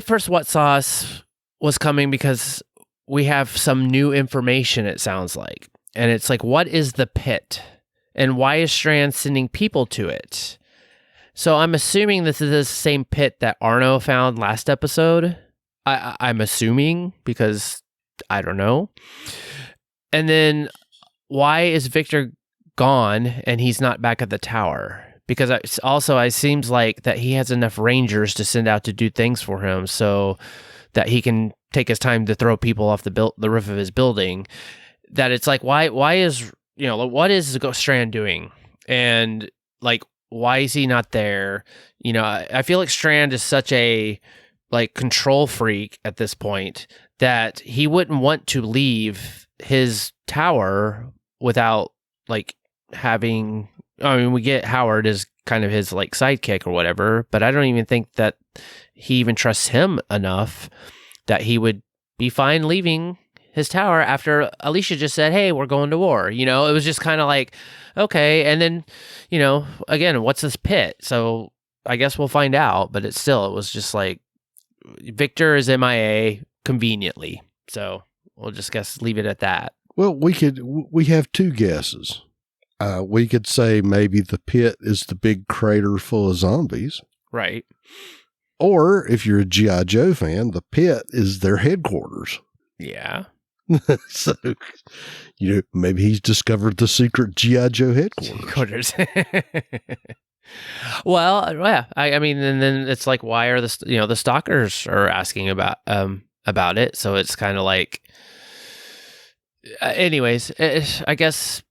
first what sauce was coming because we have some new information, it sounds like. And it's like, what is the pit? And why is Strand sending people to it? So I'm assuming this is the same pit that Arno found last episode. I'm assuming, because I don't know. And then why is Victor gone and he's not back at the tower? Because it seems like that he has enough rangers to send out to do things for him so that he can take his time to throw people off the roof of his building. That it's like, why is, what is Strand doing? And like, why is he not there? I feel like Strand is such a control freak at this point that he wouldn't want to leave his tower without like having, I mean, we get Howard as kind of his like sidekick or whatever, but I don't even think that he even trusts him enough that he would be fine leaving his tower after Alicia just said, hey, we're going to war. You know, it was just kind of like, okay. And then, you know, again, what's this pit? So I guess we'll find out, but it was just like Victor is MIA conveniently. So we'll just leave it at that. Well, we have two guesses. We could say maybe the pit is the big crater full of zombies. Right. Or if you're a G.I. Joe fan, the pit is their headquarters. Yeah. So, you know, maybe he's discovered the secret G.I. Joe headquarters. Well, yeah. I mean, and then it's like, why are the stalkers are asking about it? So it's kind of like, anyways, I guess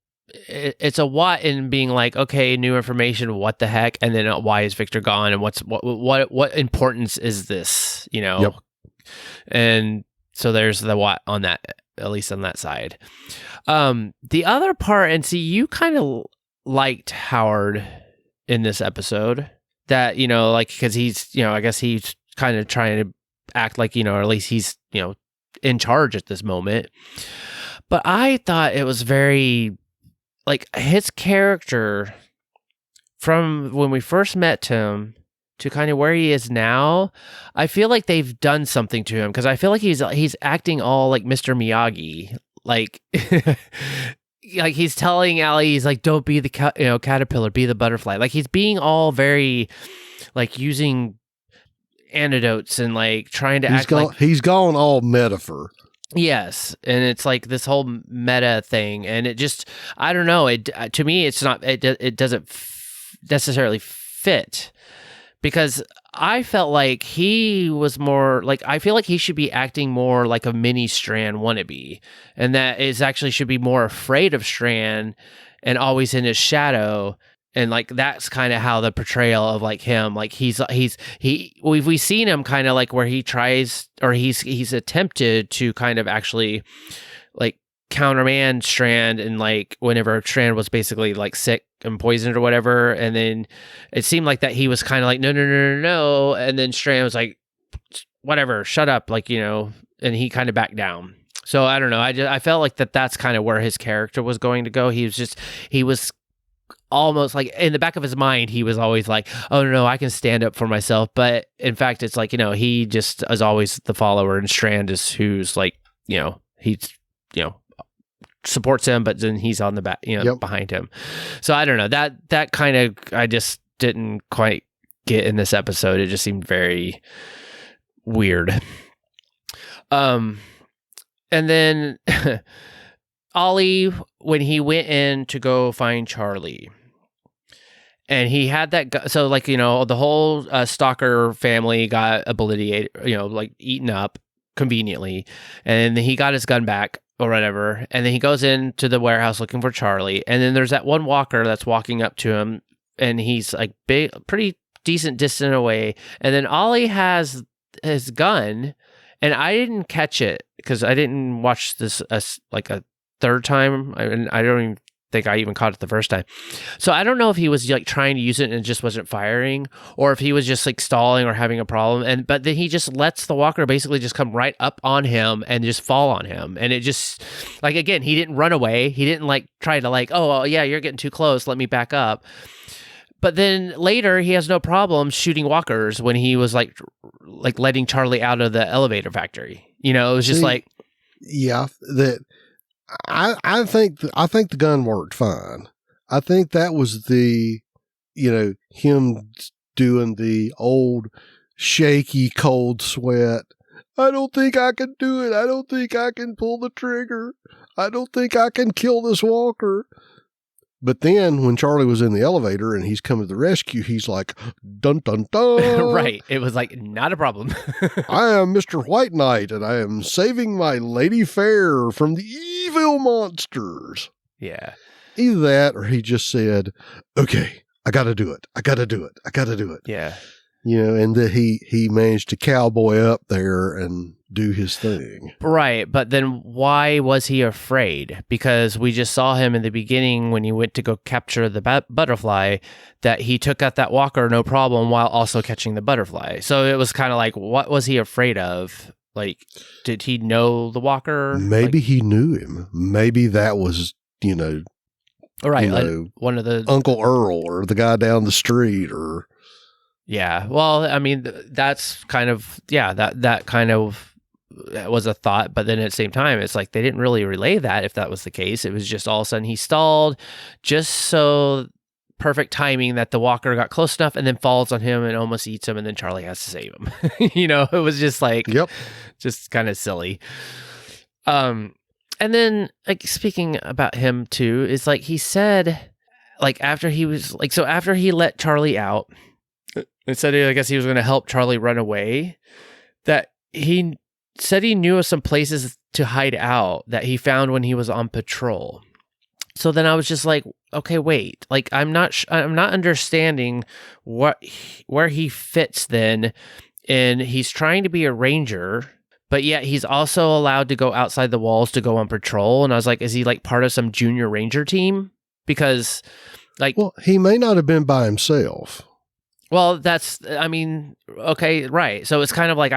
it's a what in being like, okay, new information, what the heck, and then why is Victor gone, and what importance is this, you know? Yep. And so there's the what on that, at least on that side. The other part, and see, you kind of liked Howard in this episode, that, you know, like, because he's, you know, I guess he's kind of trying to act like, you know, or at least he's, you know, in charge at this moment. But I thought it was very, like, his character from when we first met him to kind of where he is now, I feel like they've done something to him, because I feel like he's acting all like Mr. Miyagi, like like he's telling Allie, he's like, don't be the caterpillar, be the butterfly. Like he's being all very like using antidotes and like trying to he's gone all metaphor. Yes, and it's like this whole meta thing, and it just, I don't know, to me it's not, it doesn't necessarily fit, because I felt like he was more like, I feel like he should be acting more like a mini Strand wannabe, and that is actually should be more afraid of Strand and always in his shadow. And like that's kind of how the portrayal of like him, like we've seen him kind of like where he tries, or he's attempted to kind of actually like countermand Strand, and like whenever Strand was basically like sick and poisoned or whatever, and then it seemed like that he was kind of like no, and then Strand was like, whatever, shut up, like, you know, and he kind of backed down. So I don't know, I felt like that's kind of where his character was going to go. He was almost like in the back of his mind, he was always like, oh no, I can stand up for myself. But in fact, it's like, you know, he just is always the follower, and Strand is who's like, you know, he's, you know, supports him, but then he's on the back, you know, behind him. So I don't know, that kind of, I just didn't quite get in this episode. It just seemed very weird. And then Ollie, when he went in to go find Charlie, and he had that, so like, you know, the whole stalker family got obliterated, you know, like eaten up conveniently, and then he got his gun back or whatever, and then he goes into the warehouse looking for Charlie, and then there's that one walker that's walking up to him, and he's like pretty decent distance away, and then Ollie has his gun, and I didn't catch it because I didn't watch this like a third time, and I don't even think I even caught it the first time. So I don't know if he was like trying to use it and it just wasn't firing, or if he was just like stalling or having a problem. But then he just lets the walker basically just come right up on him and just fall on him. And it just, like, again, he didn't run away. He didn't like try to like, oh yeah, you're getting too close, let me back up. But then later he has no problem shooting walkers when he was like letting Charlie out of the elevator factory. You know, it was just like, yeah, that I think the gun worked fine. I think that was the, you know, him doing the old shaky cold sweat. I don't think I can do it. I don't think I can pull the trigger. I don't think I can kill this walker. But then when Charlie was in the elevator and he's coming to the rescue, he's like, dun, dun, dun. Right. It was like, not a problem. I am Mr. White Knight, and I am saving my lady fair from the evil monsters. Yeah. Either that, or he just said, okay, I got to do it. I got to do it. I got to do it. Yeah. And that he managed to cowboy up there and do his thing. Right. But then why was he afraid? Because we just saw him in the beginning when he went to go capture the butterfly, that he took out that walker no problem while also catching the butterfly. So it was kind of like, what was he afraid of? Like, did he know the walker? Maybe he knew him. Maybe that was, right. One of the Uncle Earl or the guy down the street or. Yeah. Well, I mean, that's kind of, that kind of was a thought. But then at the same time, it's like they didn't really relay that if that was the case. It was just all of a sudden he stalled just so perfect timing that the walker got close enough and then falls on him and almost eats him. And then Charlie has to save him. It was just like, just kind of silly. And then like speaking about him too, is like he said, like after he let Charlie out, and said, I guess he was going to help Charlie run away, that he said he knew of some places to hide out that he found when he was on patrol. So then I was just like, okay, wait, like I'm not understanding where he fits then. And he's trying to be a ranger, but yet he's also allowed to go outside the walls to go on patrol. And I was like, is he like part of some junior ranger team? Because like, well, he may not have been by himself. Well, okay, right. So it's kind of like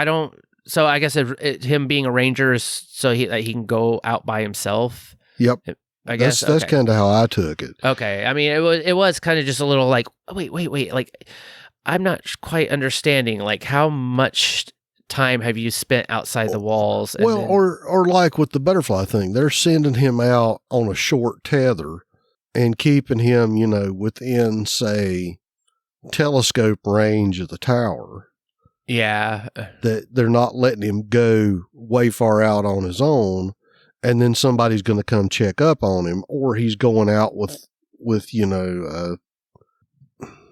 so I guess him being a ranger is so he can go out by himself. Yep. I guess that's kind of how I took it. Okay. I mean, it was kind of just a little like, wait. Like, I'm not quite understanding, like, how much time have you spent outside the walls? And or like with the butterfly thing, they're sending him out on a short tether and keeping him, within, say, telescope range of the tower. Yeah. That they're not letting him go way far out on his own, and then somebody's going to come check up on him, or he's going out with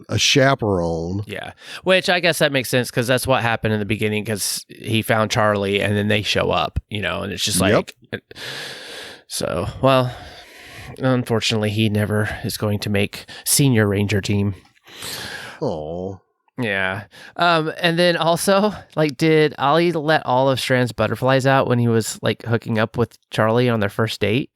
a chaperone. Yeah. Which I guess that makes sense because that's what happened in the beginning, because he found Charlie and then they show up, and it's just like, so, well, unfortunately he never is going to make senior ranger team. Oh. Yeah. And then also, like, did Ollie let all of Strand's butterflies out when he was like hooking up with Charlie on their first date?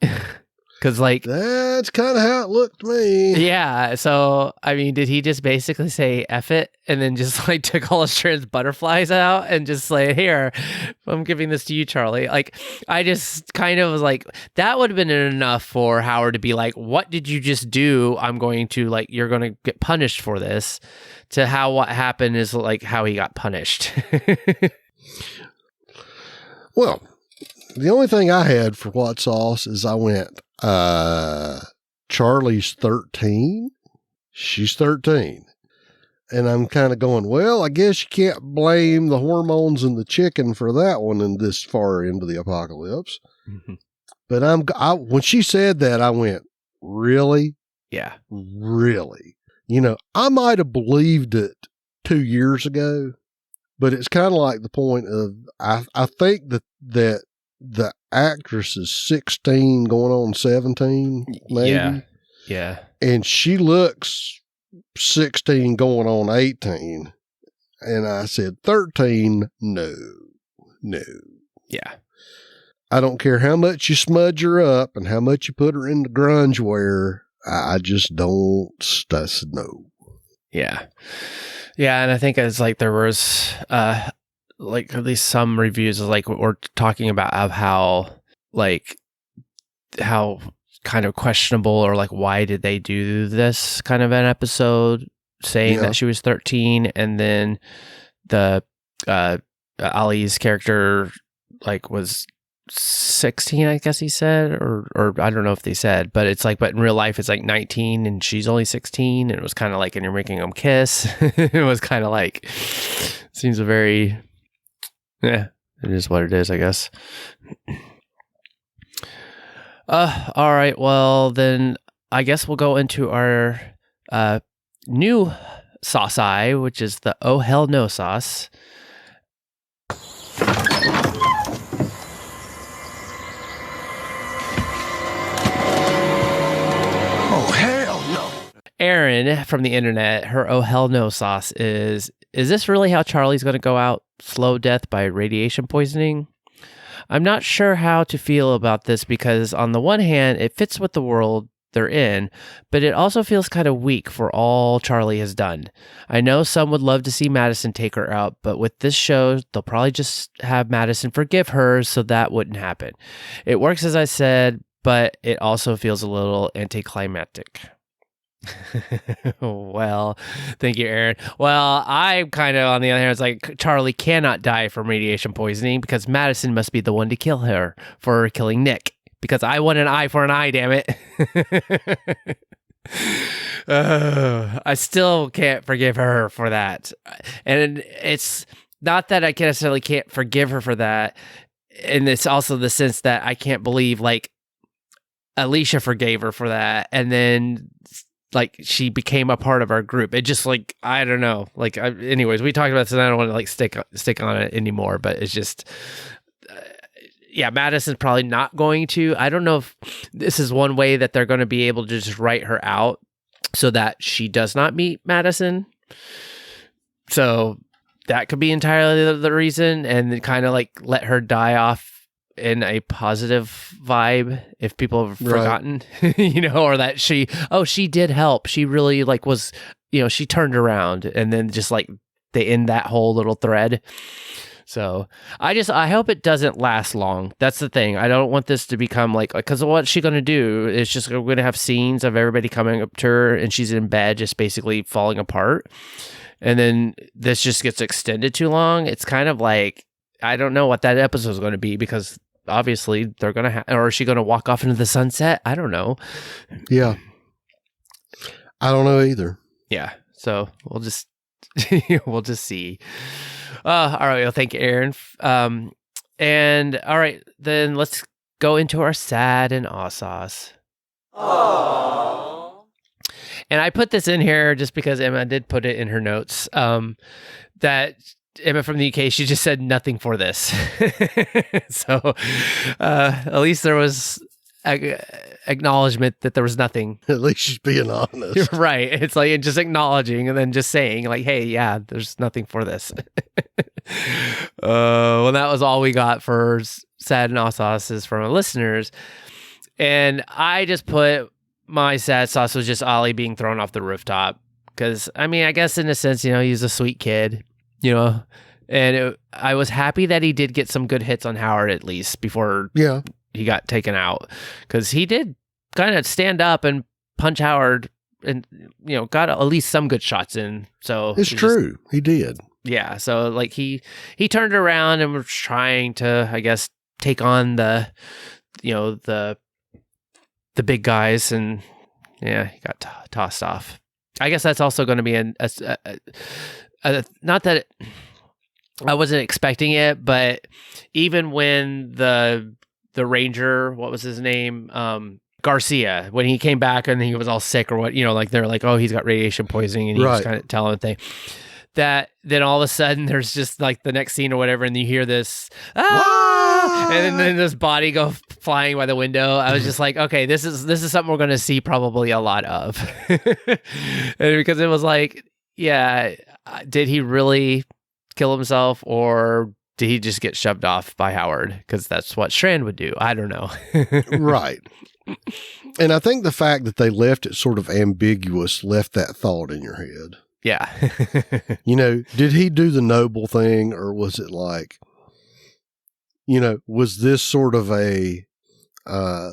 Because like that's kind of how it looked to me. Yeah. So I mean, did he just basically say F it and then just like took all of Strand's butterflies out and just like, here, I'm giving this to you, Charlie? Like, I just kind of was like, that would have been enough for Howard to be like, what did you just do? I'm going to like, you're going to get punished for this. To how what happened is like how he got punished. Well, the only thing I had for what sauce is I went, Charlie's 13. She's 13. And I'm kind of going, well, I guess you can't blame the hormones in the chicken for that one in this far into the apocalypse. Mm-hmm. But when she said that, I went, really? Yeah. Really? I might have believed it 2 years ago, but it's kind of like the point of, I think that the actress is 16 going on 17, maybe. Yeah. And she looks 16 going on 18. And I said, 13, no. Yeah. I don't care how much you smudge her up and how much you put her in the grunge wear. I just don't. That's no. Yeah. Yeah. And I think it's like there was, like at least some reviews of like we're talking about of how kind of questionable or like why did they do this kind of an episode saying that she was 13, and then the Ali's character like was 16, I guess he said, or I don't know if they said, but it's like, but in real life it's like 19 and she's only 16, and it was kind of like, and you're making them kiss. It was kind of like, seems a very, it is what it is, I guess. All right, well then I guess we'll go into our new sauce, which is the Oh Hell No sauce. Oh, hell no. Aaron from the internet, her oh hell no sauce is this really how Charlie's going to go out? Slow death by radiation poisoning? I'm not sure how to feel about this because on the one hand, it fits with the world they're in, but it also feels kind of weak for all Charlie has done. I know some would love to see Madison take her out, but with this show, they'll probably just have Madison forgive her, so that wouldn't happen. It works as I said, but it also feels a little anticlimactic. Well, thank you, Aaron. Well, I'm kind of on the other hand, it's like Charlie cannot die from radiation poisoning because Madison must be the one to kill her for killing Nick. Because I want an eye for an eye, damn it. I still can't forgive her for that. And it's not that I necessarily can't forgive her for that. And it's also the sense that I can't believe, like, Alicia forgave her for that. And then, like, she became a part of our group. It just, like, I don't know. Like, anyways, we talked about this and I don't want to, like, stick on it anymore. But it's just... yeah, Madison's probably not going to. I don't know if this is one way that they're going to be able to just write her out so that she does not meet Madison. So that could be entirely the reason, and then kind of like let her die off in a positive vibe if people have forgotten, you know, or that she did help. She really like was, you know, she turned around, and then just like they end that whole little thread. So I hope it doesn't last long. That's the thing. I don't want this to become like, because what's she going to do? It's just we're going to have scenes of everybody coming up to her and she's in bed, just basically falling apart. And then this just gets extended too long. It's kind of like, I don't know what that episode is going to be because obviously they're going to or is she going to walk off into the sunset? I don't know. Yeah. I don't know either. Yeah. So we'll just see. All right. Well, thank you, Aaron. And all right, then let's go into our sad and aw sauce. Aww. And I put this in here just because Emma did put it in her notes. That Emma from the UK, she just said nothing for this. So at least there was acknowledgement that there was nothing. At least she's being honest. Right. It's like just acknowledging and then just saying like, hey, yeah, there's nothing for this. Well, that was all we got for sad and aw sauces from our listeners. And I just put my sad sauce was just Ollie being thrown off the rooftop. Because, I mean, I guess in a sense, you know, he's a sweet kid, you know, and I was happy that he did get some good hits on Howard at least before he got taken out, because he did kind of stand up and punch Howard and, you know, got at least some good shots in. So it's true. He did. Yeah. So like he turned around and was trying to, I guess, take on the, you know, the big guys, and yeah, he got tossed off. I guess that's also going to be not that I wasn't expecting it, but even when the Ranger, what was his name? Garcia, when he came back and he was all sick or what, you know, like they're like, oh, he's got radiation poisoning, and he was kind of telling the thing. That then all of a sudden there's just like the next scene or whatever, and you hear this, and then this body go flying by the window. I was just like, okay, this is something we're going to see probably a lot of, and because it was like, yeah, did he really kill himself, or did he just get shoved off by Howard? Because that's what Strand would do. I don't know. Right. And I think the fact that they left it sort of ambiguous left that thought in your head. Yeah. You know, did he do the noble thing, or was it like, you know, was this sort of a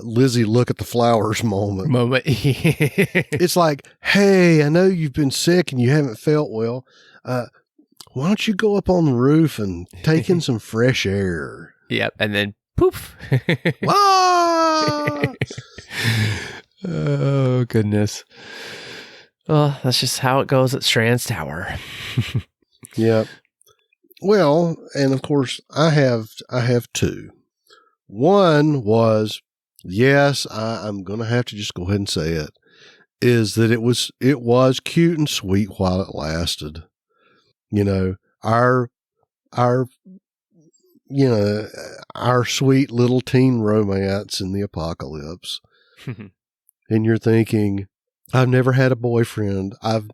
Lizzie look at the flowers moment? It's like, hey, I know you've been sick and you haven't felt well. Why don't you go up on the roof and take in some fresh air? Yep. And then poof. Oh, goodness. Well, that's just how it goes at Strand's Tower. Yeah. Well, and of course, I have two. One was, yes, I'm going to have to just go ahead and say it, is that it was cute and sweet while it lasted. You know, our sweet little teen romance in the apocalypse. And you're thinking, I've never had a boyfriend. I've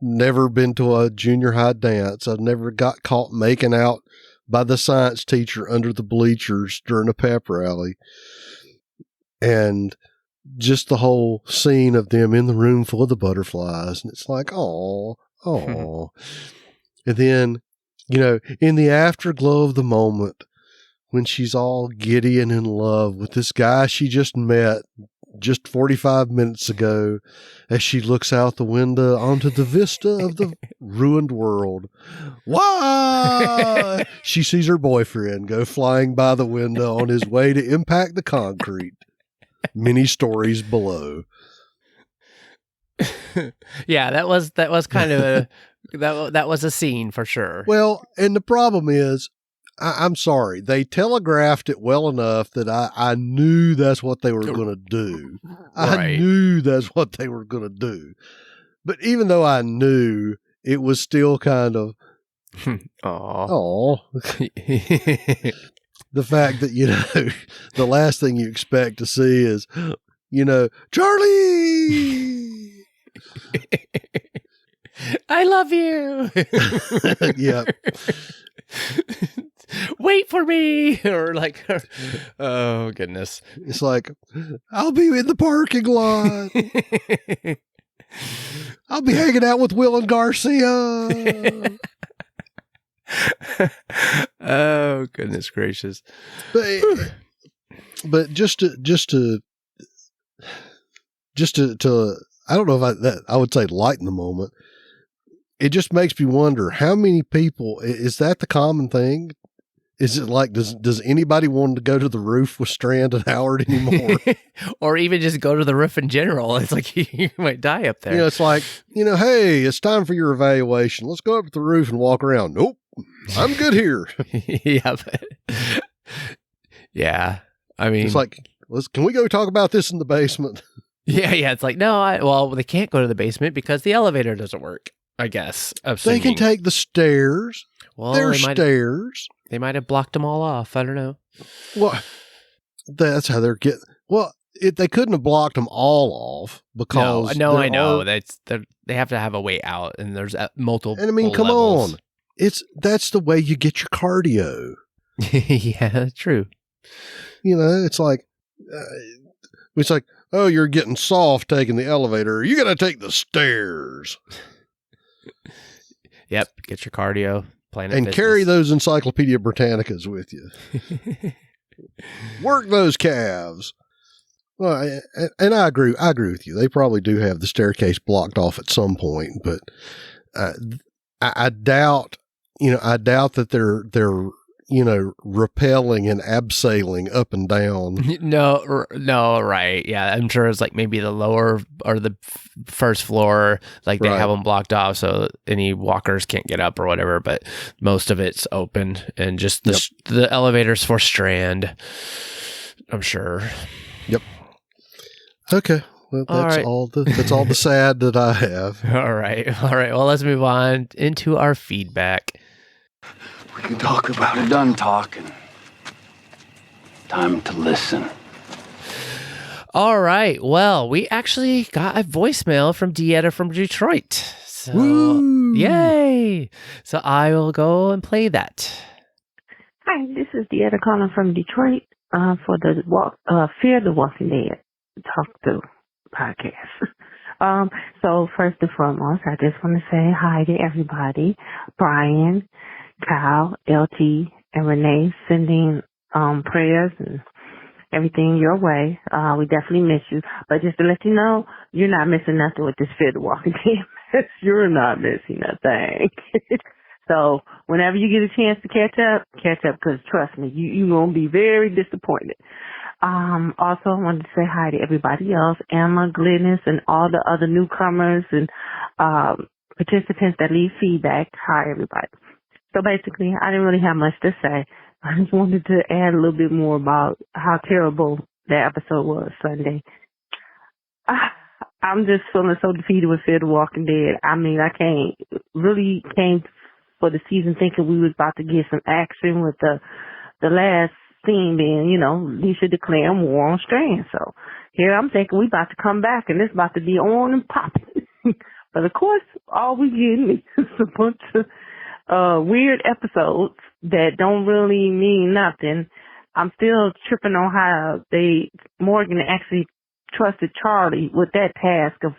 never been to a junior high dance. I've never got caught making out by the science teacher under the bleachers during a pep rally. And just the whole scene of them in the room full of the butterflies. And it's like, oh. And then, in the afterglow of the moment, when she's all giddy and in love with this guy she just met just 45 minutes ago, as she looks out the window onto the vista of the ruined world. Why? She sees her boyfriend go flying by the window on his way to impact the concrete. Many stories below. Yeah, that was kind of a that was a scene for sure. Well, and the problem is, I'm sorry, they telegraphed it well enough that I knew that's what they were going to do. Right. I knew that's what they were going to do. But even though I knew, it was still kind of, oh, the fact that, the last thing you expect to see is, Charlie! I love you. Yeah. Wait for me. Or like, oh goodness. It's like, I'll be in the parking lot. I'll be hanging out with Will and Garcia. Oh goodness gracious. But just to I don't know if I would say lighten the moment. It just makes me wonder how many people, is that the common thing? Is it like, does anybody want to go to the roof with Strand and Howard anymore? Or even just go to the roof in general? It's like you might die up there. It's like, hey, it's time for your evaluation. Let's go up to the roof and walk around. Nope, I'm good here. Yeah. I mean, it's like, can we go talk about this in the basement? Yeah. It's like, no, they can't go to the basement because the elevator doesn't work, I guess. They can take the stairs. Well, there's stairs. They might have blocked them all off. I don't know. Well, that's how they're getting. Well, they couldn't have blocked them all off because I know they have to have a way out, and there's multiple. And I mean, come on, that's the way you get your cardio. Yeah, true. It's like, oh, you're getting soft taking the elevator. You got to take the stairs. Yep, get your cardio. And carry those Encyclopedia Britannicas with you. Work those calves. Well, and I agree with you. They probably do have the staircase blocked off at some point, but I doubt that they're rappelling and abseiling up and down. No, right. Yeah, I'm sure it's like maybe the lower or the first floor, like they have them blocked off so any walkers can't get up or whatever, but most of it's open and just the elevators for Strand, I'm sure. Yep. Okay. Well, that's all the sad that I have. All right. Well, let's move on into our feedback. We can talk about it. Done talking. Time to listen. All right. Well, we actually got a voicemail from Dieta from Detroit. So, woo! Yay! So I will go and play that. Hi, this is Dieta calling from Detroit for the Fear the Walking Dead Talk Through podcast. So first and foremost, I just want to say hi to everybody. Brian, Kyle, LT, and Renee sending prayers and everything your way. We definitely miss you. But just to let you know, you're not missing nothing with this Fear the Walking Dead. You're not missing a thing. So whenever you get a chance to catch up, because trust me, you're going to be very disappointed. Also, I wanted to say hi to everybody else, Emma, Glennis, and all the other newcomers and participants that leave feedback. Hi, everybody. So basically, I didn't really have much to say. I just wanted to add a little bit more about how terrible that episode was Sunday. I'm just feeling so defeated with Fear the Walking Dead. I mean, I came for the season thinking we was about to get some action with the last theme being, Leisha declaring war on Strand. So here I'm thinking we about to come back and it's about to be on and popping. But of course, all we getting is a bunch of weird episodes that don't really mean nothing. I'm still tripping on how Morgan actually trusted Charlie with that task of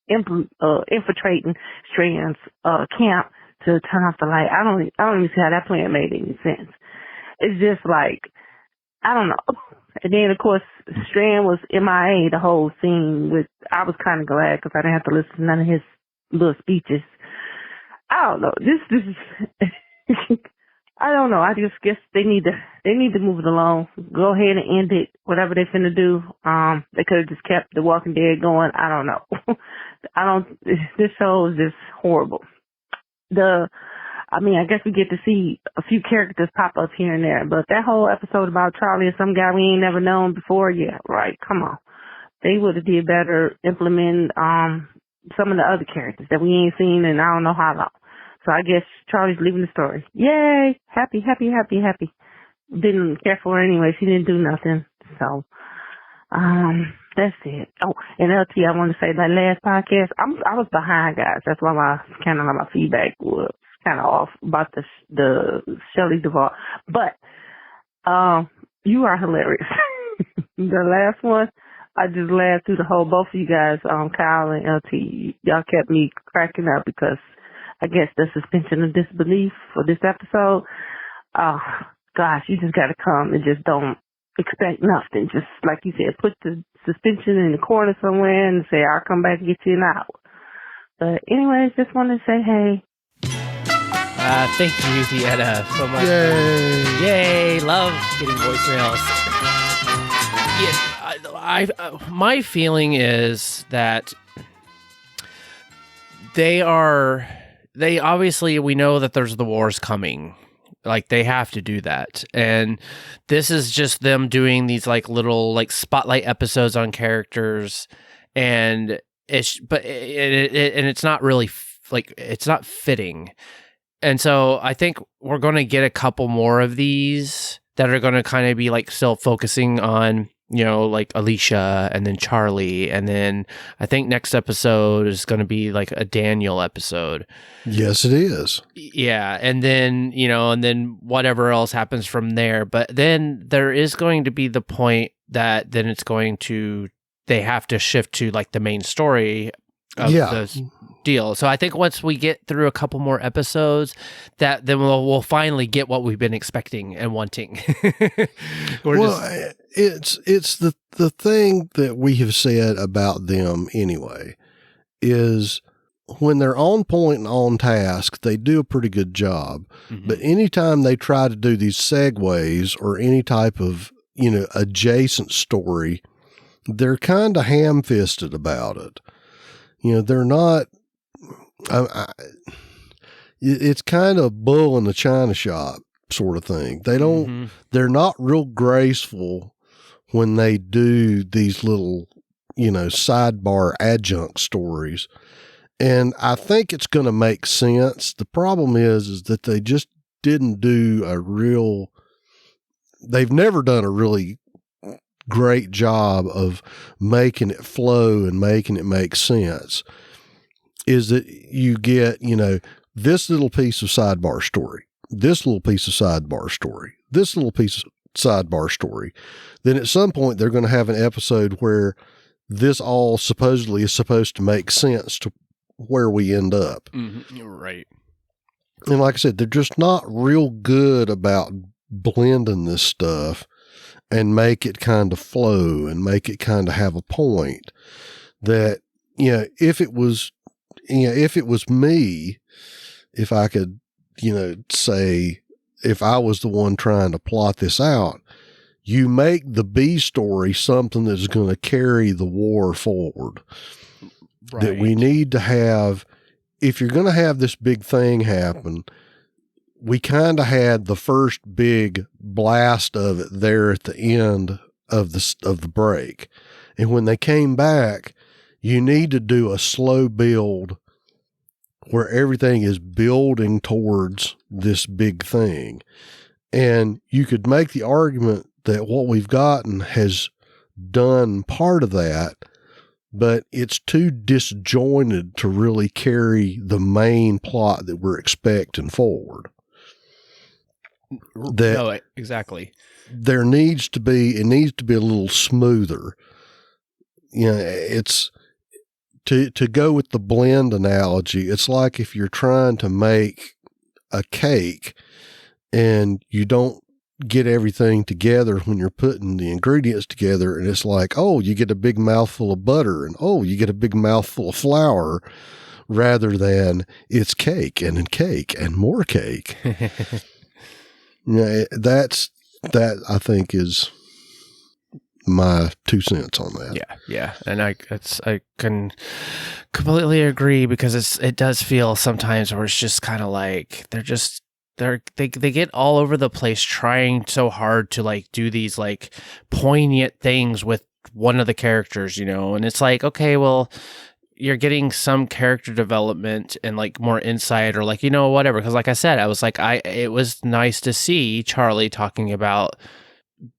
infiltrating Strand's camp to turn off the light. I don't even see how that plan made any sense. It's just like, I don't know. And then of course Strand was MIA the whole scene. I was kind of glad because I didn't have to listen to none of his little speeches. I don't know. This is I don't know. I just guess they need to move it along. Go ahead and end it. Whatever they finna do. They could have just kept The Walking Dead going. I don't know. This show is just horrible. I guess we get to see a few characters pop up here and there, but that whole episode about Charlie and some guy we ain't never known before, yeah, right. Come on. They would have did better implementing some of the other characters that we ain't seen in I don't know how long. So I guess Charlie's leaving the story. Yay! Happy. Didn't care for her anyway. She didn't do nothing. So, that's it. Oh, and LT, I want to say that last podcast, I was behind, guys. That's why my feedback was kind of off about the Shelley Duvall. But, you are hilarious. The last one, I just laughed through the whole, both of you guys, Kyle and LT, y'all kept me cracking up because I guess the suspension of disbelief for this episode. Oh, gosh, you just got to come and just don't expect nothing. Just like you said, put the suspension in the corner somewhere and say, I'll come back and get you an hour. But anyways, just wanted to say, hey. Thank you, Deanna, so much. Yay. Yay, love getting voicemails. Yeah, my feeling is that they obviously, we know that there's the wars coming. Like, they have to do that. And this is just them doing these like little like spotlight episodes on characters, and it's not really it's not fitting. And so I think we're going to get a couple more of these that are going to kind of be like still focusing on, like Alicia and then Charlie. And then I think next episode is going to be like a Daniel episode. Yes, it is. Yeah. And then, and then whatever else happens from there. But then there is going to be the point that then they have to shift to like the main story of the deal. So I think once we get through a couple more episodes, then we'll finally get what we've been expecting and wanting. It's the thing that we have said about them anyway, is when they're on point and on task, they do a pretty good job. Mm-hmm. But anytime they try to do these segues or any type of, adjacent story, they're kind of ham-fisted about it. They're not, it's kind of bull in the china shop sort of thing. They're not real graceful when they do these little, sidebar adjunct stories. And I think it's going to make sense. The problem is that they just didn't do they've never done a really great job of making it flow and making it make sense. Is that you get, this little piece of sidebar story, this little piece of sidebar story, this little piece of sidebar story. Then at some point they're going to have an episode where this all supposedly is supposed to make sense to where we end up. Mm-hmm. Right. And like I said, they're just not real good about blending this stuff and make it kind of flow and make it kind of have a point that, if it was me, if I could, say, if I was the one trying to plot this out, you make the B story something that's going to carry the war forward. Right. That we need to have, if you're going to have this big thing happen, we kind of had the first big blast of it there at the end of the break. And when they came back, you need to do a slow build where everything is building towards this big thing. And you could make the argument that what we've gotten has done part of that, but it's too disjointed to really carry the main plot that we're expecting forward. No, exactly. It needs to be a little smoother. You know, it's to go with the blend analogy. It's like if you're trying to make a cake and you don't get everything together when you're putting the ingredients together, and it's like, oh, you get a big mouthful of butter, and oh, you get a big mouthful of flour, rather than it's cake and more cake. Yeah, that I think is my 2 cents on that. Yeah, and I can completely agree, because it does feel sometimes where it's just kind of like they get all over the place trying so hard to like do these like poignant things with one of the characters, you know, and it's like, okay, well, you're getting some character development and like more insight, or like, you know, whatever. Because like I said, I was like, it was nice to see Charlie talking about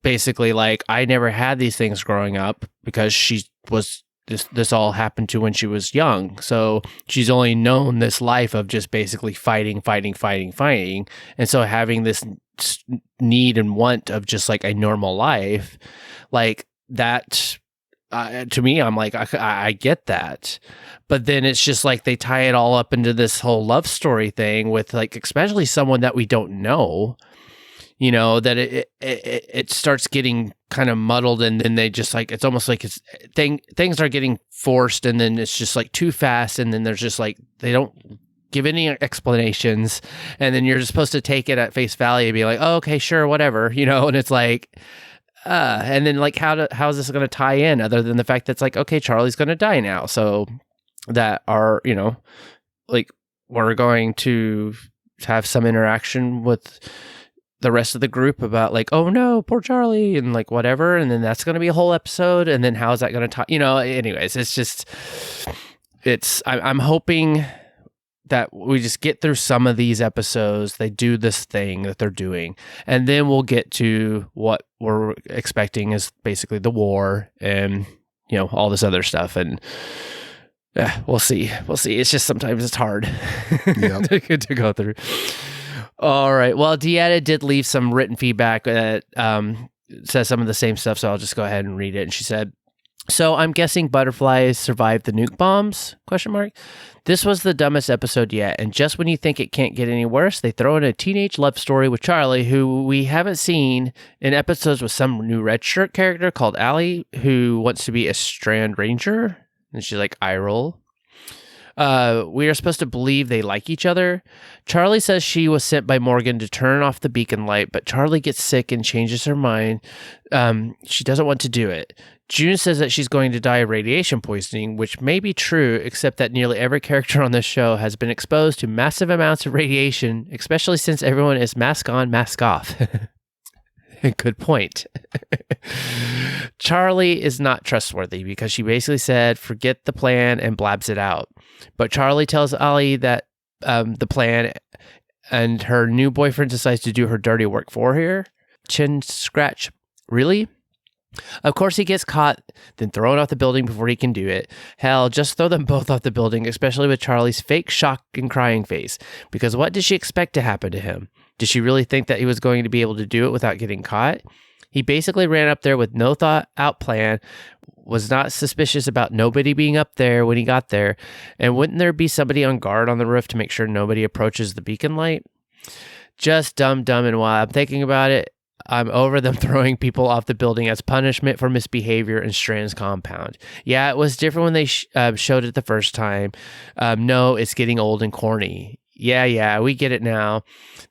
basically like, I never had these things growing up because she was this all happened to when she was young. So she's only known this life of just basically fighting. And so having this need and want of just like a normal life, like that, to me, I'm like, I get that. But then it's just like they tie it all up into this whole love story thing with like, especially someone that we don't know, you know, that it starts getting kind of muddled, and then they just like, it's almost like things are getting forced, and then it's just like too fast, and then there's just like, they don't give any explanations, and then you're just supposed to take it at face value and be like, oh, okay, sure, whatever, you know, and it's like, and then like, how is this going to tie in other than the fact that it's like, okay, Charlie's going to die now, so that are, you know, like we're going to have some interaction with the rest of the group about like, oh no, poor Charlie, and like whatever, and then that's going to be a whole episode, and then how is that going to tie, you know, anyways, I'm hoping that we just get through some of these episodes, they do this thing that they're doing, and then we'll get to what we're expecting is basically the war and, you know, all this other stuff, and we'll see. It's just sometimes it's hard to go through. All right. Well, Deanna did leave some written feedback that says some of the same stuff, so I'll just go ahead and read it. And she said, so I'm guessing butterflies survived the nuke bombs? ? This was the dumbest episode yet, and just when you think it can't get any worse, they throw in a teenage love story with Charlie, who we haven't seen in episodes, with some new red shirt character called Allie, who wants to be a Strand Ranger. And she's like, eye roll. We are supposed to believe they like each other. Charlie says she was sent by Morgan to turn off the beacon light, but Charlie gets sick and changes her mind. She doesn't want to do it. June says that she's going to die of radiation poisoning, which may be true, except that nearly every character on this show has been exposed to massive amounts of radiation, especially since everyone is mask on, mask off. Good point. Charlie is not trustworthy because she basically said, forget the plan, and blabs it out. But Charlie tells Allie that the plan, and her new boyfriend decides to do her dirty work for her. Chin scratch. Really? Of course he gets caught, then thrown off the building before he can do it. Hell, just throw them both off the building, especially with Charlie's fake shock and crying face. Because what did she expect to happen to him? Did she really think that he was going to be able to do it without getting caught? He basically ran up there with no thought out plan, was not suspicious about nobody being up there when he got there, and wouldn't there be somebody on guard on the roof to make sure nobody approaches the beacon light? Just dumb, and while I'm thinking about it, I'm over them throwing people off the building as punishment for misbehavior in Strand's compound. Yeah, it was different when they showed it the first time. No, it's getting old and corny. Yeah, we get it now.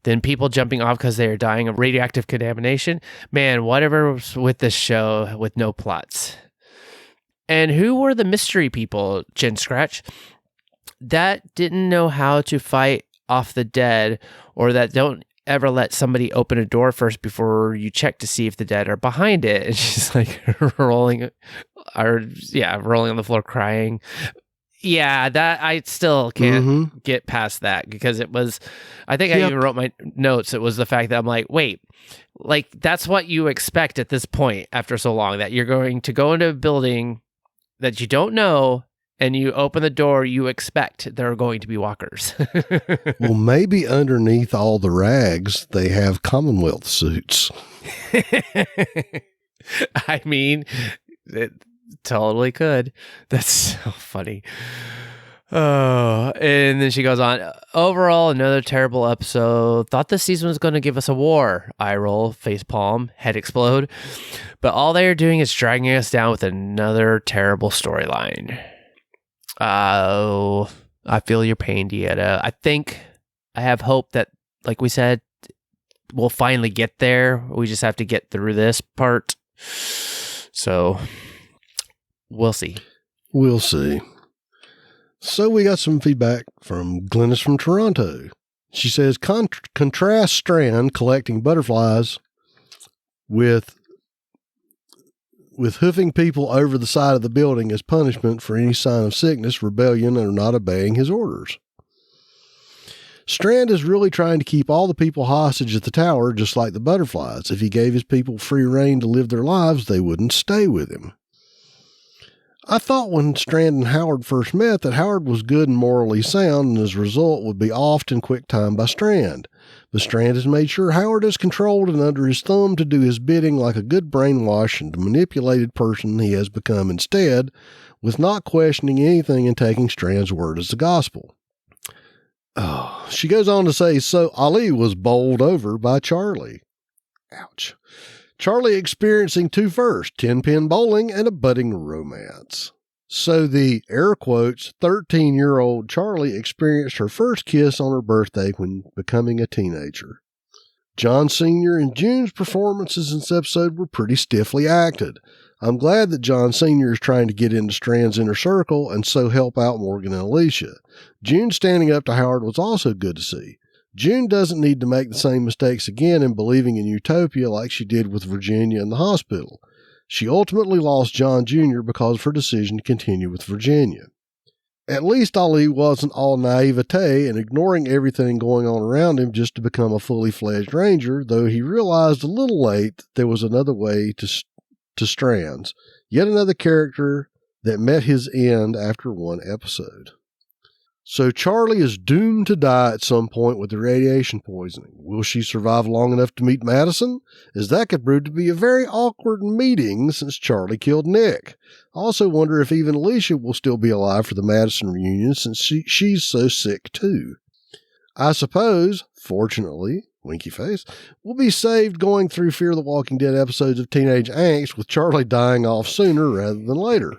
Then people jumping off because they are dying of radioactive contamination. Man, whatever's with this show with no plots. And who were the mystery people, Chin Scratch, that didn't know how to fight off the dead, or that don't ever let somebody open a door first before you check to see if the dead are behind it? And she's like rolling on the floor crying. Yeah, that I still can't get past that because it was, I think I even wrote my notes. It was the fact that I'm like, wait, like that's what you expect at this point after so long, that you're going to go into a building that you don't know and you open the door, you expect there are going to be walkers. Well, maybe underneath all the rags, they have Commonwealth suits. I mean, it totally could. That's so funny. Oh, and then she goes on. Overall, another terrible episode. Thought this season was going to give us a war. Eye roll, face palm, head explode. But all they are doing is dragging us down with another terrible storyline. Oh, I feel your pain, Dieta. I have hope that, like we said, we'll finally get there. We just have to get through this part. So we'll see. We'll see. So we got some feedback from Glennis from Toronto. She says, contrast Strand collecting butterflies with hoofing people over the side of the building as punishment for any sign of sickness, rebellion, or not obeying his orders. Strand is really trying to keep all the people hostage at the tower, just like the butterflies. If he gave his people free rein to live their lives, they wouldn't stay with him. I thought when Strand and Howard first met that Howard was good and morally sound, and as a result would be offed in quick time by Strand. But Strand has made sure Howard is controlled and under his thumb to do his bidding like a good brainwashed and manipulated person he has become instead, with not questioning anything and taking Strand's word as the gospel. Oh, she goes on to say, so Ali was bowled over by Charlie. Ouch. Charlie experiencing two firsts, 10-pin bowling and a budding romance. So the, air quotes, 13-year-old Charlie experienced her first kiss on her birthday when becoming a teenager. John Sr. and June's performances in this episode were pretty stiffly acted. I'm glad that John Sr. is trying to get into Strand's inner circle and so help out Morgan and Alicia. June standing up to Howard was also good to see. June doesn't need to make the same mistakes again in believing in utopia like she did with Virginia in the hospital. She ultimately lost John Jr. because of her decision to continue with Virginia. At least Ali wasn't all naivete and ignoring everything going on around him just to become a fully fledged ranger, though he realized a little late that there was another way to Strand's. Yet another character that met his end after one episode. So Charlie is doomed to die at some point with the radiation poisoning. Will she survive long enough to meet Madison? As that could prove to be a very awkward meeting since Charlie killed Nick. I also wonder if even Alicia will still be alive for the Madison reunion since she's so sick too. I suppose, fortunately, winky face, we'll be saved going through Fear the Walking Dead episodes of teenage angst with Charlie dying off sooner rather than later.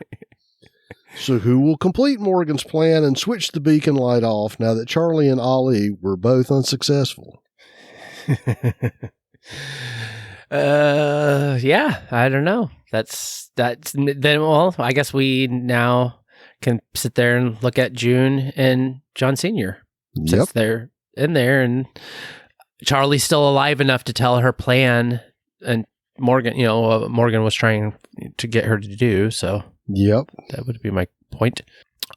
So who will complete Morgan's plan and switch the beacon light off now that Charlie and Ali were both unsuccessful? Yeah, I don't know. That's then. Well, I guess we now can sit there and look at June and John Sr. Since they're in there, and Charlie's still alive enough to tell her plan, and Morgan, Morgan was trying to get her to do so. Yep. That would be my point.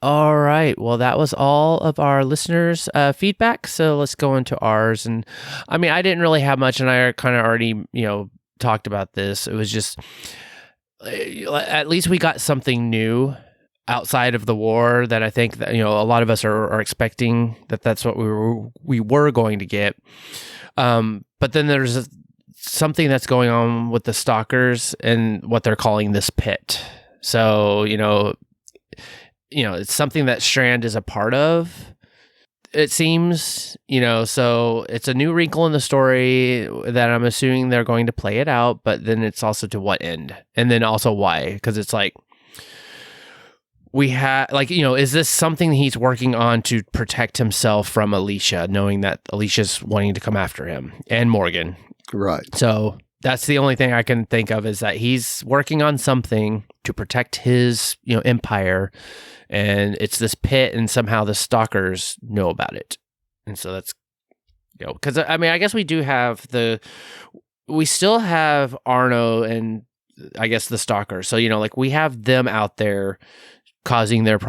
All right. Well, that was all of our listeners' feedback. So let's go into ours. And I mean, I didn't really have much, and I kind of already, talked about this. It was just, at least we got something new outside of the war that I think that, a lot of us are expecting that's what we were going to get. But then there's something that's going on with the stalkers and what they're calling this pit. So, it's something that Strand is a part of, it seems, so it's a new wrinkle in the story that I'm assuming they're going to play it out, but then it's also to what end? And then also why? Because it's like, we have, is this something he's working on to protect himself from Alicia, knowing that Alicia's wanting to come after him and Morgan? Right. So that's the only thing I can think of, is that he's working on something to protect his, empire, and it's this pit, and somehow the stalkers know about it. And so that's, because I mean, I guess we still have Arno and I guess the stalkers. So, we have them out there causing their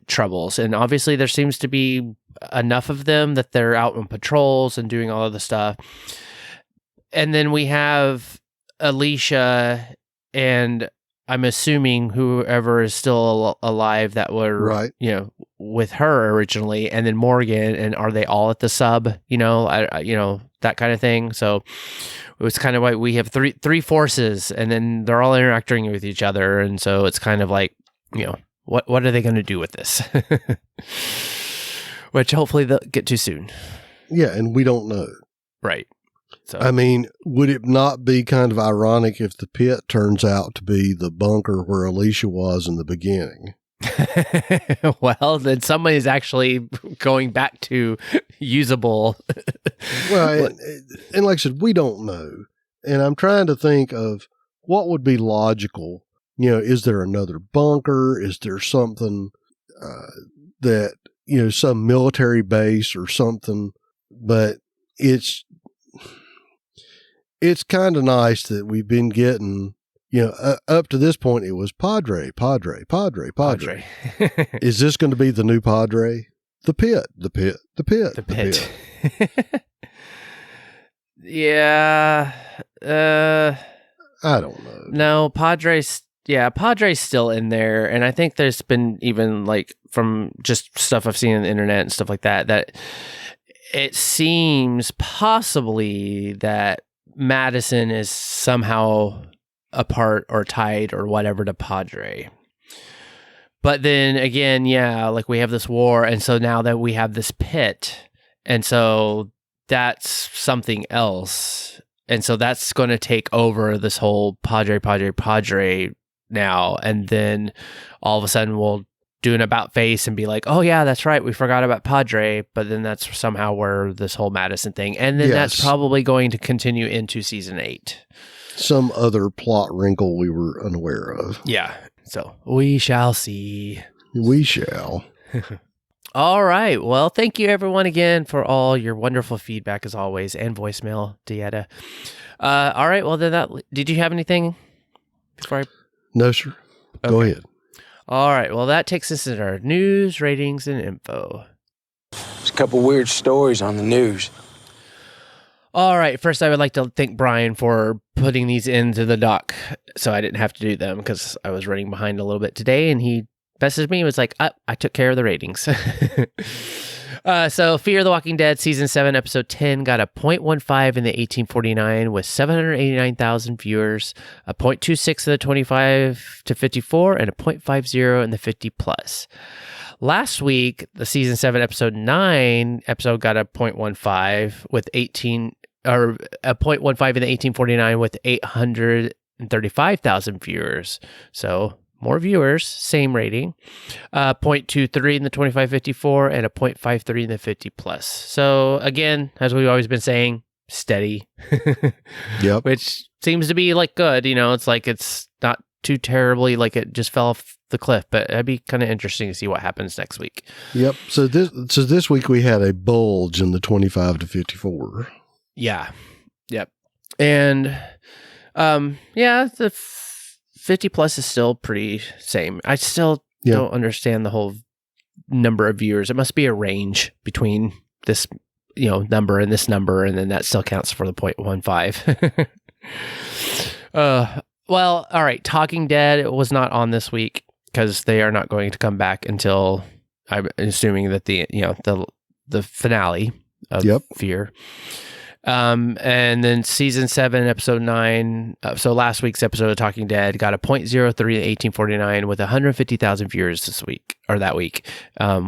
troubles. And obviously there seems to be enough of them that they're out on patrols and doing all of the stuff. And then we have Alicia and I'm assuming whoever is still alive that were, with her originally, and then Morgan, and are they all at the sub, that kind of thing. So it was kind of like we have three forces, and then they're all interacting with each other. And so it's kind of like, what are they going to do with this? Which hopefully they'll get to soon. Yeah. And we don't know. Right. So, I mean, would it not be kind of ironic if the pit turns out to be the bunker where Alicia was in the beginning? Well, then somebody is actually going back to usable. Well, and like I said, we don't know. And I'm trying to think of what would be logical. Is there another bunker? Is there something that, some military base or something? But it's kind of nice that we've been getting, up to this point, it was Padre. Is this going to be the new Padre? The pit. Yeah. I don't know. No, Padre's still in there. And I think there's been even like from just stuff I've seen on the internet and stuff like that it seems possibly that Madison is somehow a part or tied or whatever to Padre. But then again, like we have this war, and so now that we have this pit, and so that's something else. And so that's going to take over this whole Padre now, and then all of a sudden we'll do an about face and be like, oh yeah, that's right, we forgot about Padre, but then that's somehow where this whole Madison thing, and then that's probably going to continue into season 8. Some other plot wrinkle we were unaware of. Yeah, so we shall see. We shall. All right, well, thank you everyone again for all your wonderful feedback as always, and voicemail, Dieta. All right, well then, did you have anything before I... No, sir. Okay. Go ahead. All right, well, that takes us into our news, ratings, and info. There's a couple weird stories on the news. All right, first I would like to thank Brian for putting these into the doc so I didn't have to do them because I was running behind a little bit today, and he messaged me and was like, I took care of the ratings. So Fear the Walking Dead Season 7, Episode 10 got a 0.15 in the 1849 with 789,000 viewers, a 0.26 in the 25 to 54, and a 0.50 in the 50 plus. Last week, the Season 7, Episode 9 episode got a 0.15 with a 0.15 in the 1849 with 835,000 viewers. So more viewers, same rating. 0.23 in the 25-54 and a 0.53 in the 50 plus. So again, as we've always been saying, steady. Yep. Which seems to be like good. It's like it's not too terribly like it just fell off the cliff, but it'd be kind of interesting to see what happens next week. Yep. So this week we had a bulge in the 25 to 54. Yeah. Yep. And the 50 plus is still pretty same. I still don't understand the whole number of viewers. It must be a range between this, number and this number, and then that still counts for the 0.15. Well, all right. Talking Dead was not on this week because they are not going to come back until, I'm assuming that the finale of Fear. And then Season 7, Episode 9, so last week's episode of Talking Dead got a 0.03 in 1849 with 150,000 viewers that week,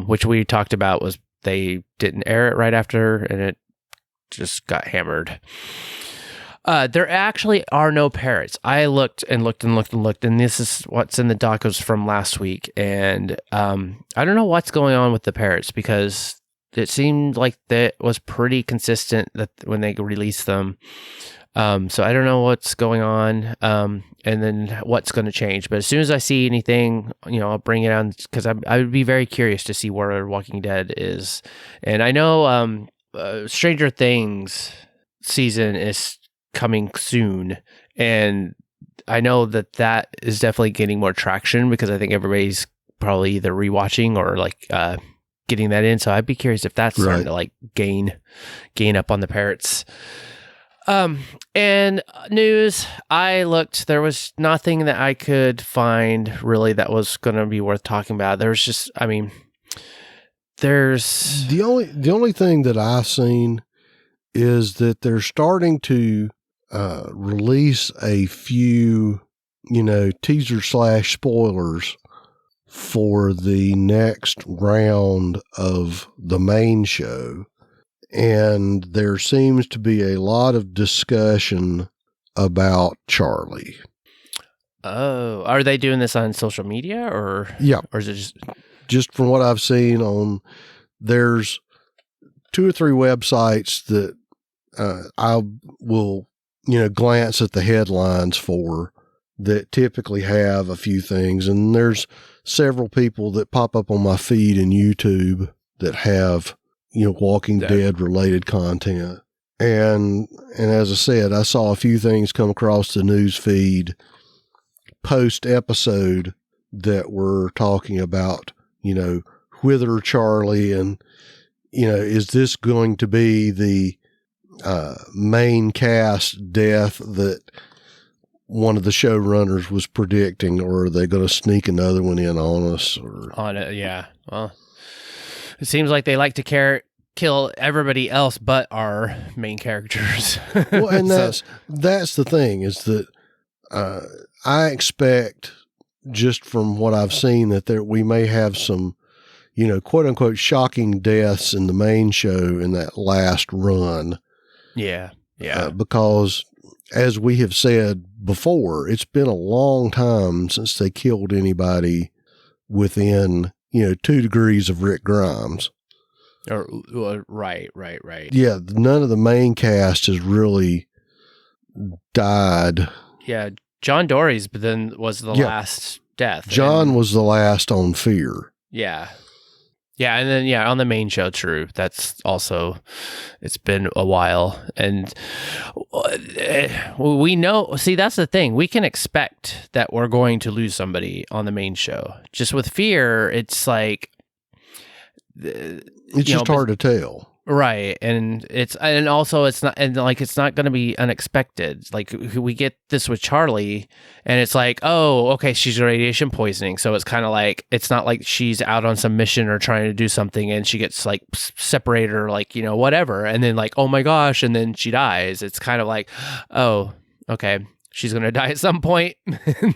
which we talked about was they didn't air it right after, and it just got hammered. There actually are no parrots. I looked, and this is what's in the docos from last week, and I don't know what's going on with the parrots because it seemed like that was pretty consistent that when they released them. So I don't know what's going on, and then what's going to change. But as soon as I see anything, I'll bring it on because I would be very curious to see where Walking Dead is. And I know Stranger Things season is coming soon, and I know that is definitely getting more traction because I think everybody's probably either rewatching or like getting that in. So I'd be curious if that's starting to like gain up on the parrots. And news, I looked, there was nothing that I could find really that was going to be worth talking about. There's just, I mean, there's the only thing that I've seen is that they're starting to release a few, teaser / spoilers for the next round of the main show. And there seems to be a lot of discussion about Charlie. Oh, are they doing this on social media or? Yeah. Or is it just from what I've seen there's 2 or 3 websites that I will, glance at the headlines for that typically have a few things. And there's several people that pop up on my feed in YouTube that have, Walking Dead related content. And as I said, I saw a few things come across the news feed post episode that were talking about, whither Charlie and, is this going to be the main cast death that one of the showrunners was predicting, or are they going to sneak another one in on us? On it, yeah. Well, it seems like they like to kill everybody else but our main characters. Well, and that's the thing is that I expect, just from what I've seen, that we may have some, quote unquote shocking deaths in the main show in that last run. Yeah. Because as we have said before, it's been a long time since they killed anybody within, 2 degrees of Rick Grimes. Right. Yeah, none of the main cast has really died. Yeah, John Dory's then was the last death. John was the last on Fear. Yeah. Yeah, and then on the main show, true. That's also, it's been a while, and we know. See, that's the thing. We can expect that we're going to lose somebody on the main show. Just with Fear, it's like it's just hard to tell. Right. And also it's not going to be unexpected. Like we get this with Charlie and it's like, oh, okay, she's radiation poisoning. So it's kind of like, it's not like she's out on some mission or trying to do something and she gets like separated or like, whatever. And then like, oh my gosh. And then she dies. It's kind of like, oh, okay, she's going to die at some point.